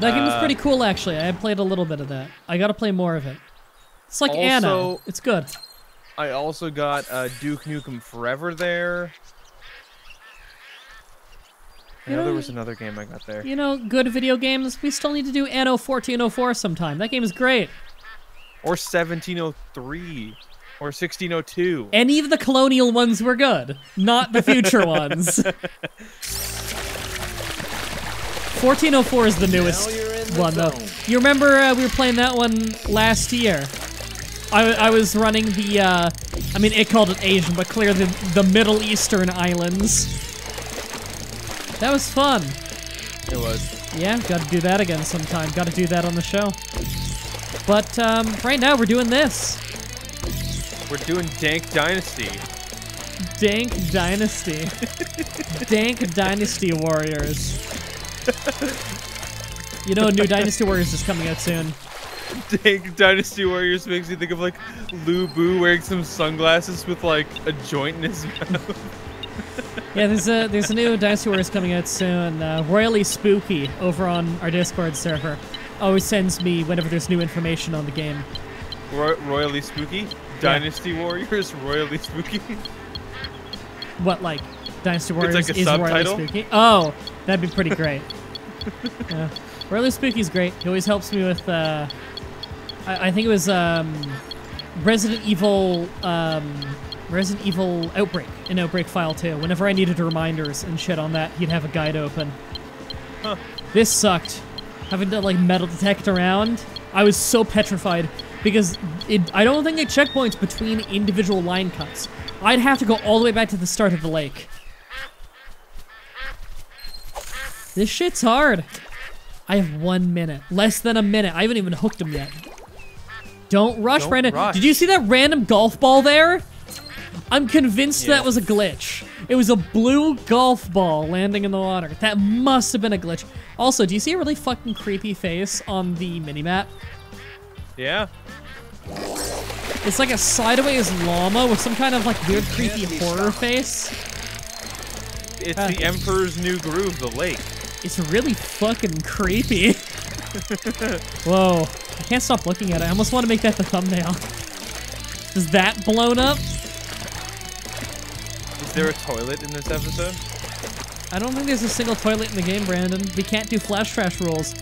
Speaker 1: That game was pretty cool, actually. I played a little bit of that. I gotta play more of it. It's like Anna. It's good.
Speaker 2: I also got Duke Nukem Forever there. I know there was another game I got there.
Speaker 1: You know, good video games, we still need to do Anno 1404 sometime. That game is great.
Speaker 2: Or 1703. Or 1602.
Speaker 1: Any of the colonial ones were good, not the future ones. 1404 is the newest one, though. You remember we were playing that one last year? I was running the, I mean, it called it Asian, but clearly the Middle Eastern islands. That was fun.
Speaker 2: It was.
Speaker 1: Yeah, gotta do that again sometime. Gotta do that on the show. But right now we're doing this.
Speaker 2: We're doing Dank Dynasty.
Speaker 1: Dank Dynasty. Dank Dynasty Warriors. You know, new Dynasty Warriors is coming out soon.
Speaker 2: Dank Dynasty Warriors makes me think of like Lu Bu wearing some sunglasses with like a joint in his mouth.
Speaker 1: Yeah, there's a new Dynasty Warriors coming out soon. Royally Spooky over on our Discord server always sends me whenever there's new information on the game.
Speaker 2: Royally Spooky? Dynasty Warriors? Royally Spooky?
Speaker 1: What, like Dynasty Warriors
Speaker 2: it's like a
Speaker 1: is
Speaker 2: subtitle?
Speaker 1: Royally Spooky? Oh, that'd be pretty great. Yeah. Royally Spooky's great. He always helps me with, I think it was Resident Evil Outbreak in Outbreak File 2. Whenever I needed reminders and shit on that, he'd have a guide open.
Speaker 2: Huh.
Speaker 1: This sucked. Having to like metal detect around. I was so petrified because I don't think it checkpoints between individual line cuts. I'd have to go all the way back to the start of the lake. This shit's hard. I have 1 minute. Less than a minute. I haven't even hooked him yet. Don't rush, Brandon.
Speaker 2: Rush.
Speaker 1: Did you see that random golf ball there? I'm convinced that was a glitch. It was a blue golf ball landing in the water. That must have been a glitch. Also, do you see a really fucking creepy face on the minimap?
Speaker 2: Yeah.
Speaker 1: It's like a sideways llama with some kind of like weird creepy horror face.
Speaker 2: It's the Emperor's New Groove, the lake.
Speaker 1: It's really fucking creepy. Whoa. I can't stop looking at it. I almost want to make that the thumbnail. Is that blown up?
Speaker 2: Is there a toilet in this episode?
Speaker 1: I don't think there's a single toilet in the game, Brandon. We can't do Flash Trash rules.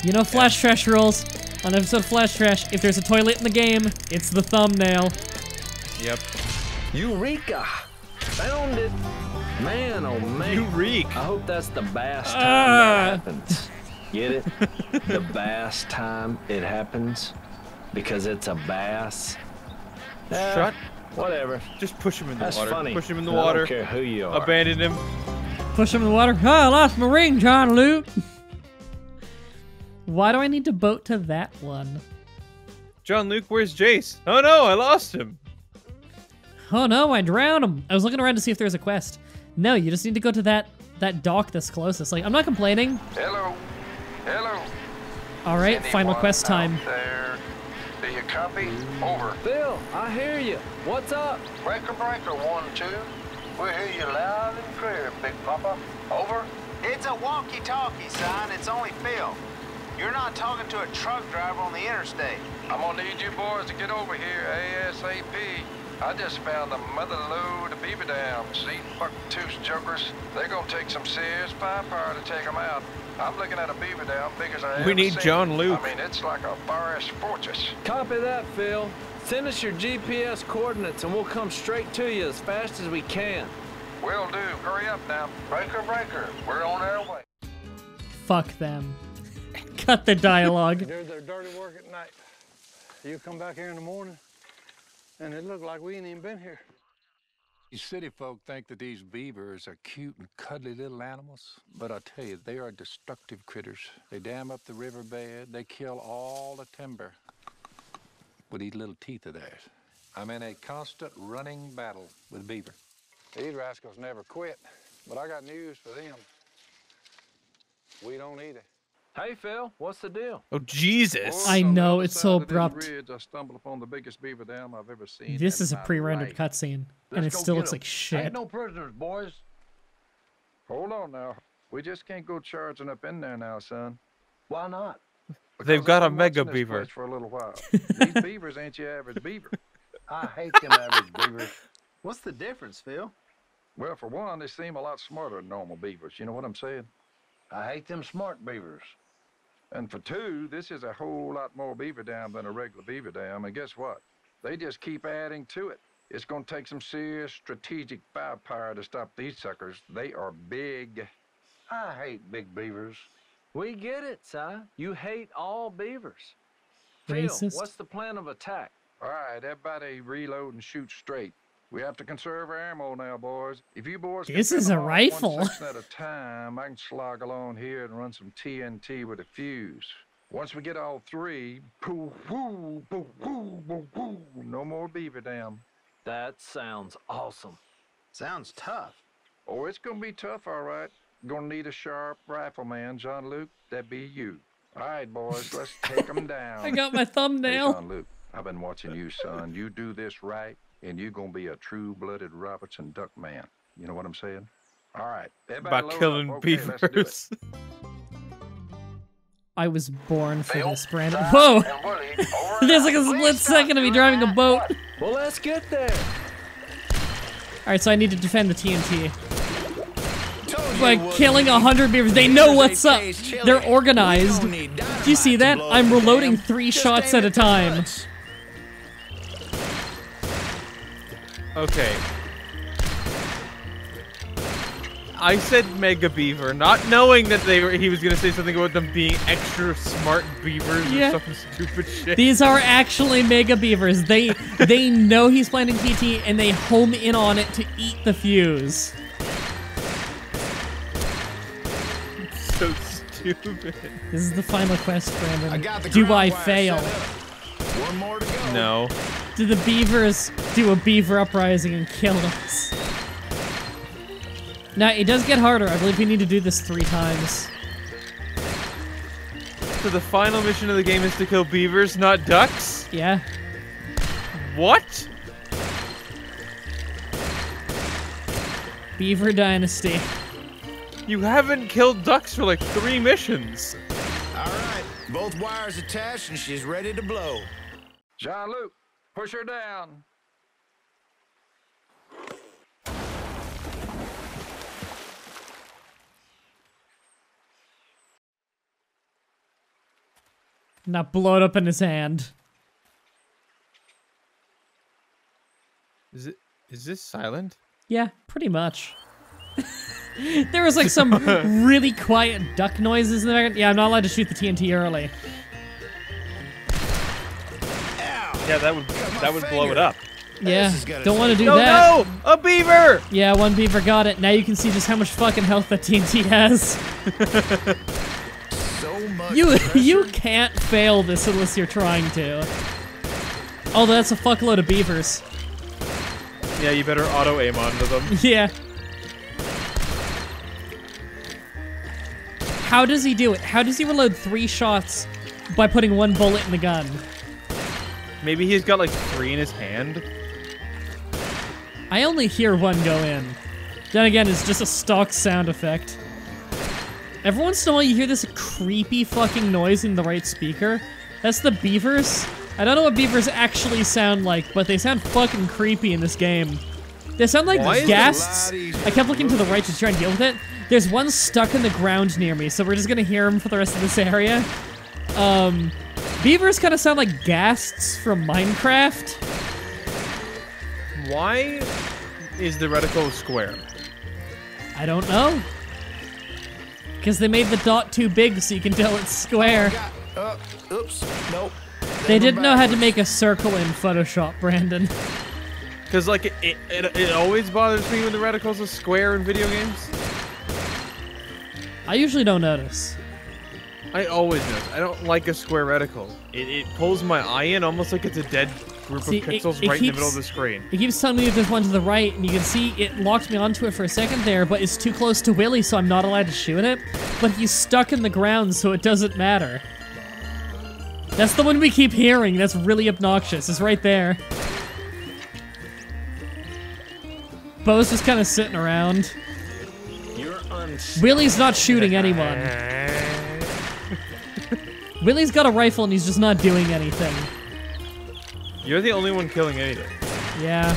Speaker 1: You know Flash Trash rules. On episode Flash Trash, if there's a toilet in the game, it's the thumbnail.
Speaker 2: Yep.
Speaker 5: Eureka! Found it! Man, oh man.
Speaker 2: Eureka!
Speaker 5: I hope that's the bass time that happens. Get it? The bass time it happens? Because it's a bass?
Speaker 2: Shut.
Speaker 5: Whatever.
Speaker 2: Just push him in the
Speaker 5: That's
Speaker 2: water.
Speaker 5: funny.
Speaker 2: Push him in the
Speaker 5: I
Speaker 2: water.
Speaker 5: don't care who you are.
Speaker 2: Abandon him.
Speaker 1: Push him in the water. Oh, I lost my ring, John Luke. Why do I need to boat to that one?
Speaker 2: John Luke, where's Jace? Oh no, I lost him.
Speaker 1: Oh no, I drowned him. I was looking around to see if there's a quest. No, you just need to go to that dock that's closest. Like, I'm not complaining.
Speaker 3: Hello. Hello.
Speaker 1: All right, final quest time.
Speaker 3: There. Do you copy? Over.
Speaker 5: Phil, I hear you. What's up?
Speaker 3: Breaker, 1-2. We hear you loud and clear, Big Papa. Over. It's a walkie-talkie, son. It's only Phil. You're not talking to a truck driver on the interstate. I'm gonna need you boys to get over here ASAP. I just found the mother load of beaver dams. See, buck-tooth jokers. They're gonna take some serious firepower to take them out. I'm looking at a beaver dam big as I ever
Speaker 2: We need
Speaker 3: seen.
Speaker 2: John Luke.
Speaker 3: I mean, it's like a forest fortress.
Speaker 5: Copy that, Phil. Send us your GPS coordinates and we'll come straight to you as fast as we can.
Speaker 3: Will do. Hurry up now. Breaker, we're on our way.
Speaker 1: Fuck them. Cut the dialogue.
Speaker 8: Do their dirty work at night. You come back here in the morning, and it looked like we ain't even been here.
Speaker 9: These city folk think that these beavers are cute and cuddly little animals, but I tell you, they are destructive critters. They dam up the riverbed, they kill all the timber with these little teeth of theirs. I'm in a constant running battle with beaver.
Speaker 8: These rascals never quit, but I got news for them. We don't either.
Speaker 5: Hey, Phil, what's the deal?
Speaker 2: Oh, Jesus.
Speaker 1: I know, it's so abrupt.
Speaker 9: I stumbled upon the biggest beaver dam I've ever seen.
Speaker 1: This is a pre-rendered cutscene, and it still looks like shit.
Speaker 8: Ain't no prisoners, boys.
Speaker 9: Hold on now. We just can't go charging up in there now, son.
Speaker 8: Why not?
Speaker 2: They've got a
Speaker 9: I've been
Speaker 2: mega
Speaker 9: watching this
Speaker 2: beaver.
Speaker 9: place for a little while. These beavers ain't your average beaver.
Speaker 8: I hate them average beavers.
Speaker 7: What's the difference, Phil?
Speaker 9: Well, for one, they seem a lot smarter than normal beavers. You know what I'm saying?
Speaker 8: I hate them smart beavers.
Speaker 9: And for two, this is a whole lot more beaver dam than a regular beaver dam. And guess what? They just keep adding to it. It's going to take some serious strategic firepower to stop these suckers. They are big.
Speaker 8: I hate big beavers.
Speaker 5: We get it, Si. You hate all beavers.
Speaker 1: Racist.
Speaker 5: Phil, what's the plan of attack?
Speaker 9: All right, everybody reload and shoot straight. We have to conserve our ammo now, boys. If you boys can
Speaker 1: This is
Speaker 9: fend
Speaker 1: a
Speaker 9: off
Speaker 1: rifle.
Speaker 9: one section at a time, I can slog along here and run some TNT with a fuse. Once we get all three, poo, poo, poo, poo, poo, poo, no more beaver dam.
Speaker 5: That sounds awesome.
Speaker 7: Sounds tough.
Speaker 9: Oh, it's gonna be tough, all right. Gonna need a sharp rifleman, John Luke. That'd be you. All right, boys, let's take them down.
Speaker 1: I got my
Speaker 9: Hey,
Speaker 1: thumbnail.
Speaker 9: John Luke, I've been watching you, son. You do this right, and you're gonna be a true-blooded Robertson Duck man. You know what I'm saying? All right, everybody
Speaker 2: About
Speaker 9: load
Speaker 2: killing
Speaker 9: up. Okay, let's do it.
Speaker 2: beavers.
Speaker 1: I was born for this, Brandon. Whoa! There's like a split second of me driving a boat.
Speaker 5: Well, let's get there.
Speaker 1: Alright, so I need to defend the TNT. By killing 100 beavers. They know what's up. They're organized. Do you see that? I'm reloading 3 shots at a time.
Speaker 2: Okay. I said mega beaver, not knowing that he was gonna say something about them being extra smart beavers
Speaker 1: Yeah.
Speaker 2: or some stupid shit.
Speaker 1: These are actually mega beavers. They know he's planting TNT and they home in on it to eat the fuse.
Speaker 2: So stupid.
Speaker 1: This is the final quest, Brandon.
Speaker 7: I got the
Speaker 1: Do
Speaker 7: ground
Speaker 1: I
Speaker 7: wire
Speaker 1: fail?
Speaker 7: set up. One more to go.
Speaker 2: No.
Speaker 1: Do the beavers do a beaver uprising and kill us? Now, it does get harder. I believe we need to do this 3 times.
Speaker 2: So the final mission of the game is to kill beavers, not ducks?
Speaker 1: Yeah.
Speaker 2: What?
Speaker 1: Beaver Dynasty.
Speaker 2: You haven't killed ducks for like 3 missions.
Speaker 3: All right, both wires attached and she's ready to blow.
Speaker 9: John Luke, push her down.
Speaker 1: Now blow it up in his hand.
Speaker 2: Is this silent?
Speaker 1: Yeah, pretty much. There was like some really quiet duck noises in the background. Yeah, I'm not allowed to shoot the TNT early.
Speaker 2: Yeah, that would blow it up.
Speaker 1: Yeah, don't want to do
Speaker 2: No,
Speaker 1: that.
Speaker 2: no! A beaver!
Speaker 1: Yeah, one beaver got it. Now you can see just how much fucking health that TNT has.
Speaker 3: So much
Speaker 1: You can't fail this unless you're trying to. Oh, that's a fuckload of beavers.
Speaker 2: Yeah, you better auto-aim onto them.
Speaker 1: Yeah. How does he do it? How does he reload 3 shots by putting 1 bullet in the gun?
Speaker 2: Maybe he's got like 3 in his hand.
Speaker 1: I only hear 1 go in. Then again, it's just a stock sound effect. Every once in a while you hear this creepy fucking noise in the right speaker. That's the beavers. I don't know what beavers actually sound like, but they sound fucking creepy in this game. They sound like
Speaker 2: Why is it
Speaker 1: ghasts. I kept looking to the right to try and deal with it. There's one stuck in the ground near me, so we're just gonna hear him for the rest of this area. Beavers kind of sound like ghasts from Minecraft.
Speaker 2: Why is the reticle square?
Speaker 1: I don't know. Because they made the dot too big so you can tell it's square.
Speaker 10: Oops. Nope.
Speaker 1: They didn't know how to make a circle in Photoshop, Brandon.
Speaker 2: Because, like, it always bothers me when the reticle's a square in video games.
Speaker 1: I usually don't notice.
Speaker 2: I always notice. I don't like a square reticle. It pulls my eye in almost like it's a dead group of pixels right in the middle of the screen.
Speaker 1: It keeps telling me if there's one to the right, and you can see it locked me onto it for a second there, but it's too close to Willie, so I'm not allowed to shoot it. But he's stuck in the ground, so it doesn't matter. That's the one we keep hearing. That's really obnoxious. It's right there. Bo's just kind of sitting around. Willie's not shooting anyone. Willie's got a rifle and he's just not doing anything.
Speaker 2: You're the only one killing anything.
Speaker 1: Yeah.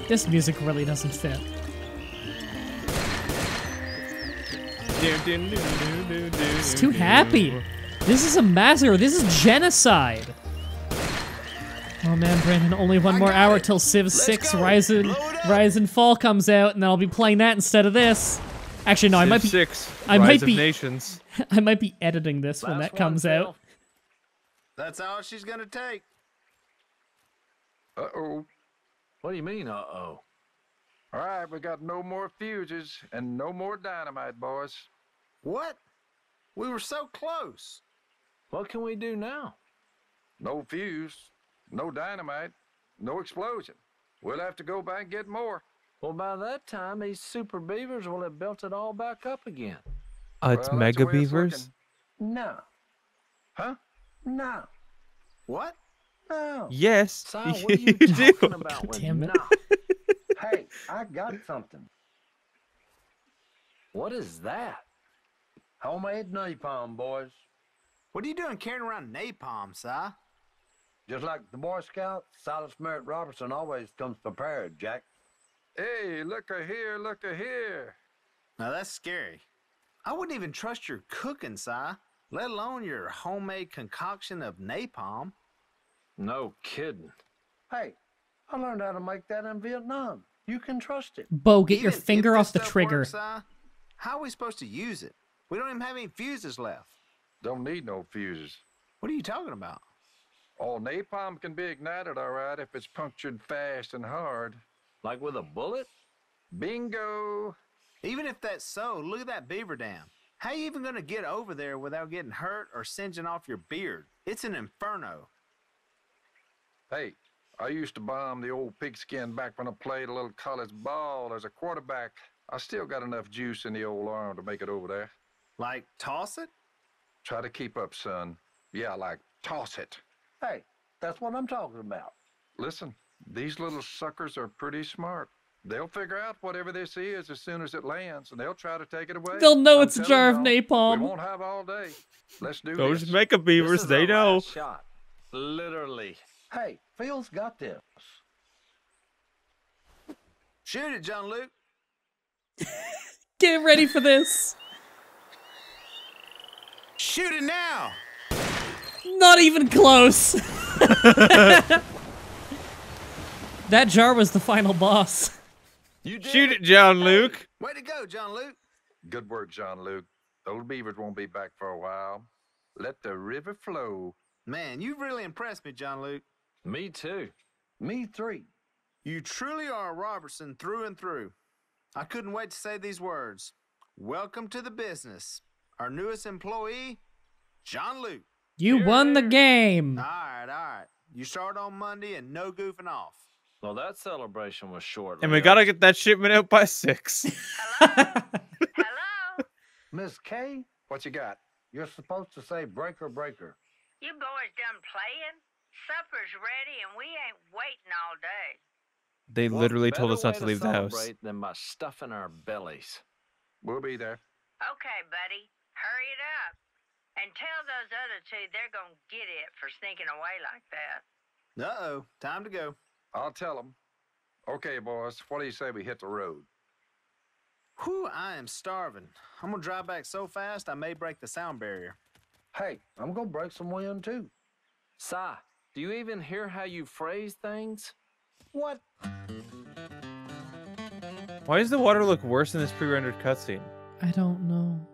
Speaker 1: This music really doesn't fit. It's too happy. This is a massacre. This is genocide. Oh man, Brandon, only one more hour till Civ 6 Rise and Fall comes out, and then I'll be playing that instead of this. Actually, no, I might be.
Speaker 2: Civ 6 Rise of Nations.
Speaker 1: I might be editing this when that comes out.
Speaker 7: That's all she's gonna take.
Speaker 9: Uh-oh.
Speaker 5: What do you mean, uh-oh?
Speaker 9: All right, we got no more fuses and no more dynamite, boys.
Speaker 7: What? We were so close.
Speaker 5: What can we do now?
Speaker 9: No fuse, no dynamite, no explosion. We'll have to go back and get more.
Speaker 5: Well, by that time, these super beavers will have built it all back up again.
Speaker 2: It's
Speaker 9: Well,
Speaker 2: mega
Speaker 9: that's the way it's
Speaker 2: beavers?
Speaker 9: looking.
Speaker 5: No.
Speaker 9: Huh?
Speaker 5: No.
Speaker 7: What?
Speaker 5: No.
Speaker 2: Yes,
Speaker 5: Si, what are you
Speaker 2: you
Speaker 5: talking
Speaker 2: do.
Speaker 5: about with
Speaker 1: Damn it.
Speaker 5: no? Hey, I got something. What is that?
Speaker 10: Homemade napalm, boys.
Speaker 7: What are you doing carrying around napalm, Si?
Speaker 10: Just like the Boy Scout, Silas Merritt Robertson always comes prepared, Jack.
Speaker 9: Hey, look-a here, look-a here.
Speaker 7: Now that's scary. I wouldn't even trust your cooking, Si, let alone your homemade concoction of napalm.
Speaker 5: No kidding.
Speaker 10: Hey, I learned how to make that in Vietnam. You can trust it.
Speaker 1: Bo, get your
Speaker 7: Even if
Speaker 1: finger
Speaker 7: this
Speaker 1: off the
Speaker 7: stuff
Speaker 1: trigger.
Speaker 7: works, Si, how are we supposed to use it? We don't even have any fuses left.
Speaker 9: Don't need no fuses.
Speaker 7: What are you talking about?
Speaker 9: All napalm can be ignited, all right, if it's punctured fast and hard.
Speaker 5: Like with a bullet?
Speaker 9: Bingo!
Speaker 7: Even if that's so, look at that beaver dam. How are you even going to get over there without getting hurt or singeing off your beard? It's an inferno.
Speaker 9: Hey, I used to bomb the old pigskin back when I played a little college ball as a quarterback. I still got enough juice in the old arm to make it over there.
Speaker 7: Like, toss it?
Speaker 9: Try to keep up, son. Yeah, like, toss it.
Speaker 10: Hey, that's what I'm talking about.
Speaker 9: Listen, these little suckers are pretty smart. They'll figure out whatever this is as soon as it lands, and they'll try to take it away.
Speaker 1: They'll know
Speaker 9: I'm
Speaker 1: it's a
Speaker 9: telling
Speaker 1: jar of
Speaker 9: y'all,
Speaker 1: napalm.
Speaker 9: We won't have all day. Let's do
Speaker 2: Those
Speaker 9: this.
Speaker 2: mega beavers,
Speaker 5: This is
Speaker 2: they
Speaker 5: our
Speaker 2: know.
Speaker 5: last shot. Literally.
Speaker 10: Hey, Phil's got this.
Speaker 7: Shoot it, John Luke.
Speaker 1: Get ready for this.
Speaker 7: Shoot it now!
Speaker 1: Not even close. That jar was the final boss.
Speaker 7: You did
Speaker 2: Shoot it, John Luke.
Speaker 7: Way to go, John Luke.
Speaker 9: Good work, John Luke. Those beavers won't be back for a while. Let the river flow.
Speaker 7: Man, you've really impressed me, John Luke.
Speaker 5: Me too.
Speaker 10: Me three.
Speaker 7: You truly are a Robertson through and through. I couldn't wait to say these words. Welcome to the business. Our newest employee, John Luke.
Speaker 1: You won the game.
Speaker 7: All right. You start on Monday and no goofing off.
Speaker 5: Well, that celebration was short.
Speaker 2: And we gotta get that shipment out by 6.
Speaker 4: Hello?
Speaker 10: Miss Kay,
Speaker 9: What you got?
Speaker 10: you're supposed to say breaker, breaker.
Speaker 4: You boys done playing? Supper's ready and we ain't waiting all day.
Speaker 2: They
Speaker 5: What
Speaker 2: literally told
Speaker 5: better
Speaker 2: us not
Speaker 5: way
Speaker 2: to leave the house.
Speaker 5: celebrate than by stuffing our bellies.
Speaker 9: We'll be there.
Speaker 4: Okay, buddy. Hurry it up. And tell those other two they're gonna get it for sneaking away like that.
Speaker 7: Uh-oh, time to go.
Speaker 9: I'll tell them. Okay, boys, what do you say we hit the road?
Speaker 7: Whew, I am starving. I'm gonna drive back so fast I may break the sound barrier.
Speaker 10: Hey, I'm gonna break some wind too.
Speaker 5: Si, do you even hear how you phrase things?
Speaker 10: What?
Speaker 2: Why does the water look worse in this pre-rendered cutscene?
Speaker 1: I don't know.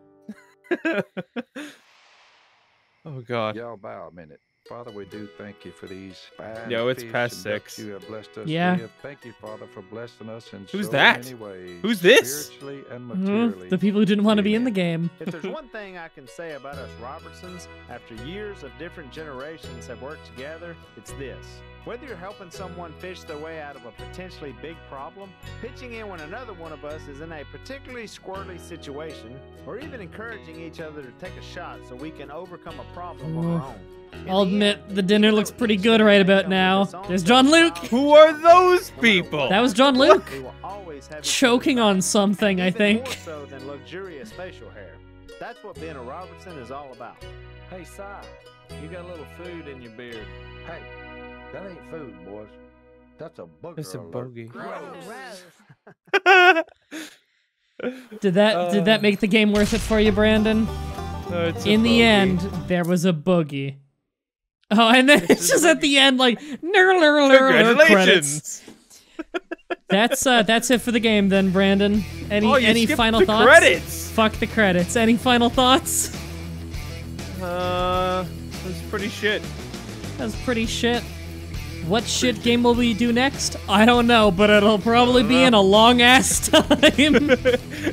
Speaker 2: Oh God.
Speaker 9: Y'all bow a minute. Father, we do thank you for these fine
Speaker 2: Yo, it's
Speaker 9: fish
Speaker 2: past
Speaker 9: and
Speaker 2: 6.
Speaker 9: ducks you have blessed us
Speaker 1: Yeah.
Speaker 9: with. Thank you, Father, for blessing us in
Speaker 2: Who's
Speaker 9: so
Speaker 2: that?
Speaker 9: many ways.
Speaker 2: Who's this?
Speaker 9: Spiritually and materially.
Speaker 1: The people who didn't want to be in the
Speaker 9: Amen.
Speaker 1: game.
Speaker 7: If there's one thing I can say about us Robertsons, after years of different generations have worked together, it's this. Whether you're helping someone fish their way out of a potentially big problem, pitching in when another one of us is in a particularly squirrely situation, or even encouraging each other to take a shot so we can overcome a problem of our own.
Speaker 1: I'll admit, the dinner looks pretty good right about now. There's John Luke!
Speaker 2: Who are those people?
Speaker 1: That was John Luke!
Speaker 7: We will always have each
Speaker 1: Choking
Speaker 7: other's
Speaker 1: on something, I
Speaker 7: even
Speaker 1: think.
Speaker 7: more so than luxurious facial hair. That's what being a Robertson is all about.
Speaker 5: Hey, Si, you got a little food in your beard.
Speaker 10: Hey, that ain't food, boys. That's a booger
Speaker 2: It's a
Speaker 10: alert.
Speaker 2: bogey.
Speaker 1: Did that make the game worth it for you, Brandon?
Speaker 2: It's a
Speaker 1: In the
Speaker 2: bogey.
Speaker 1: end, there was a boogie. Oh, and then it's just at the end, like, credits.
Speaker 2: Congratulations!
Speaker 1: That's it for the game then, Brandon.
Speaker 2: Oh, you
Speaker 1: Any
Speaker 2: skipped
Speaker 1: final
Speaker 2: the
Speaker 1: thoughts?
Speaker 2: credits!
Speaker 1: Fuck the credits. Any final thoughts?
Speaker 2: It's pretty shit.
Speaker 1: That's pretty shit. What shit game will we do next? I don't know, but it'll probably be in a long ass time.
Speaker 2: And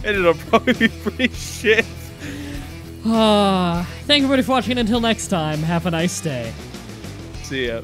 Speaker 2: it'll probably be pretty shit.
Speaker 1: Thank you everybody for watching, and until next time, have a nice day.
Speaker 2: See ya.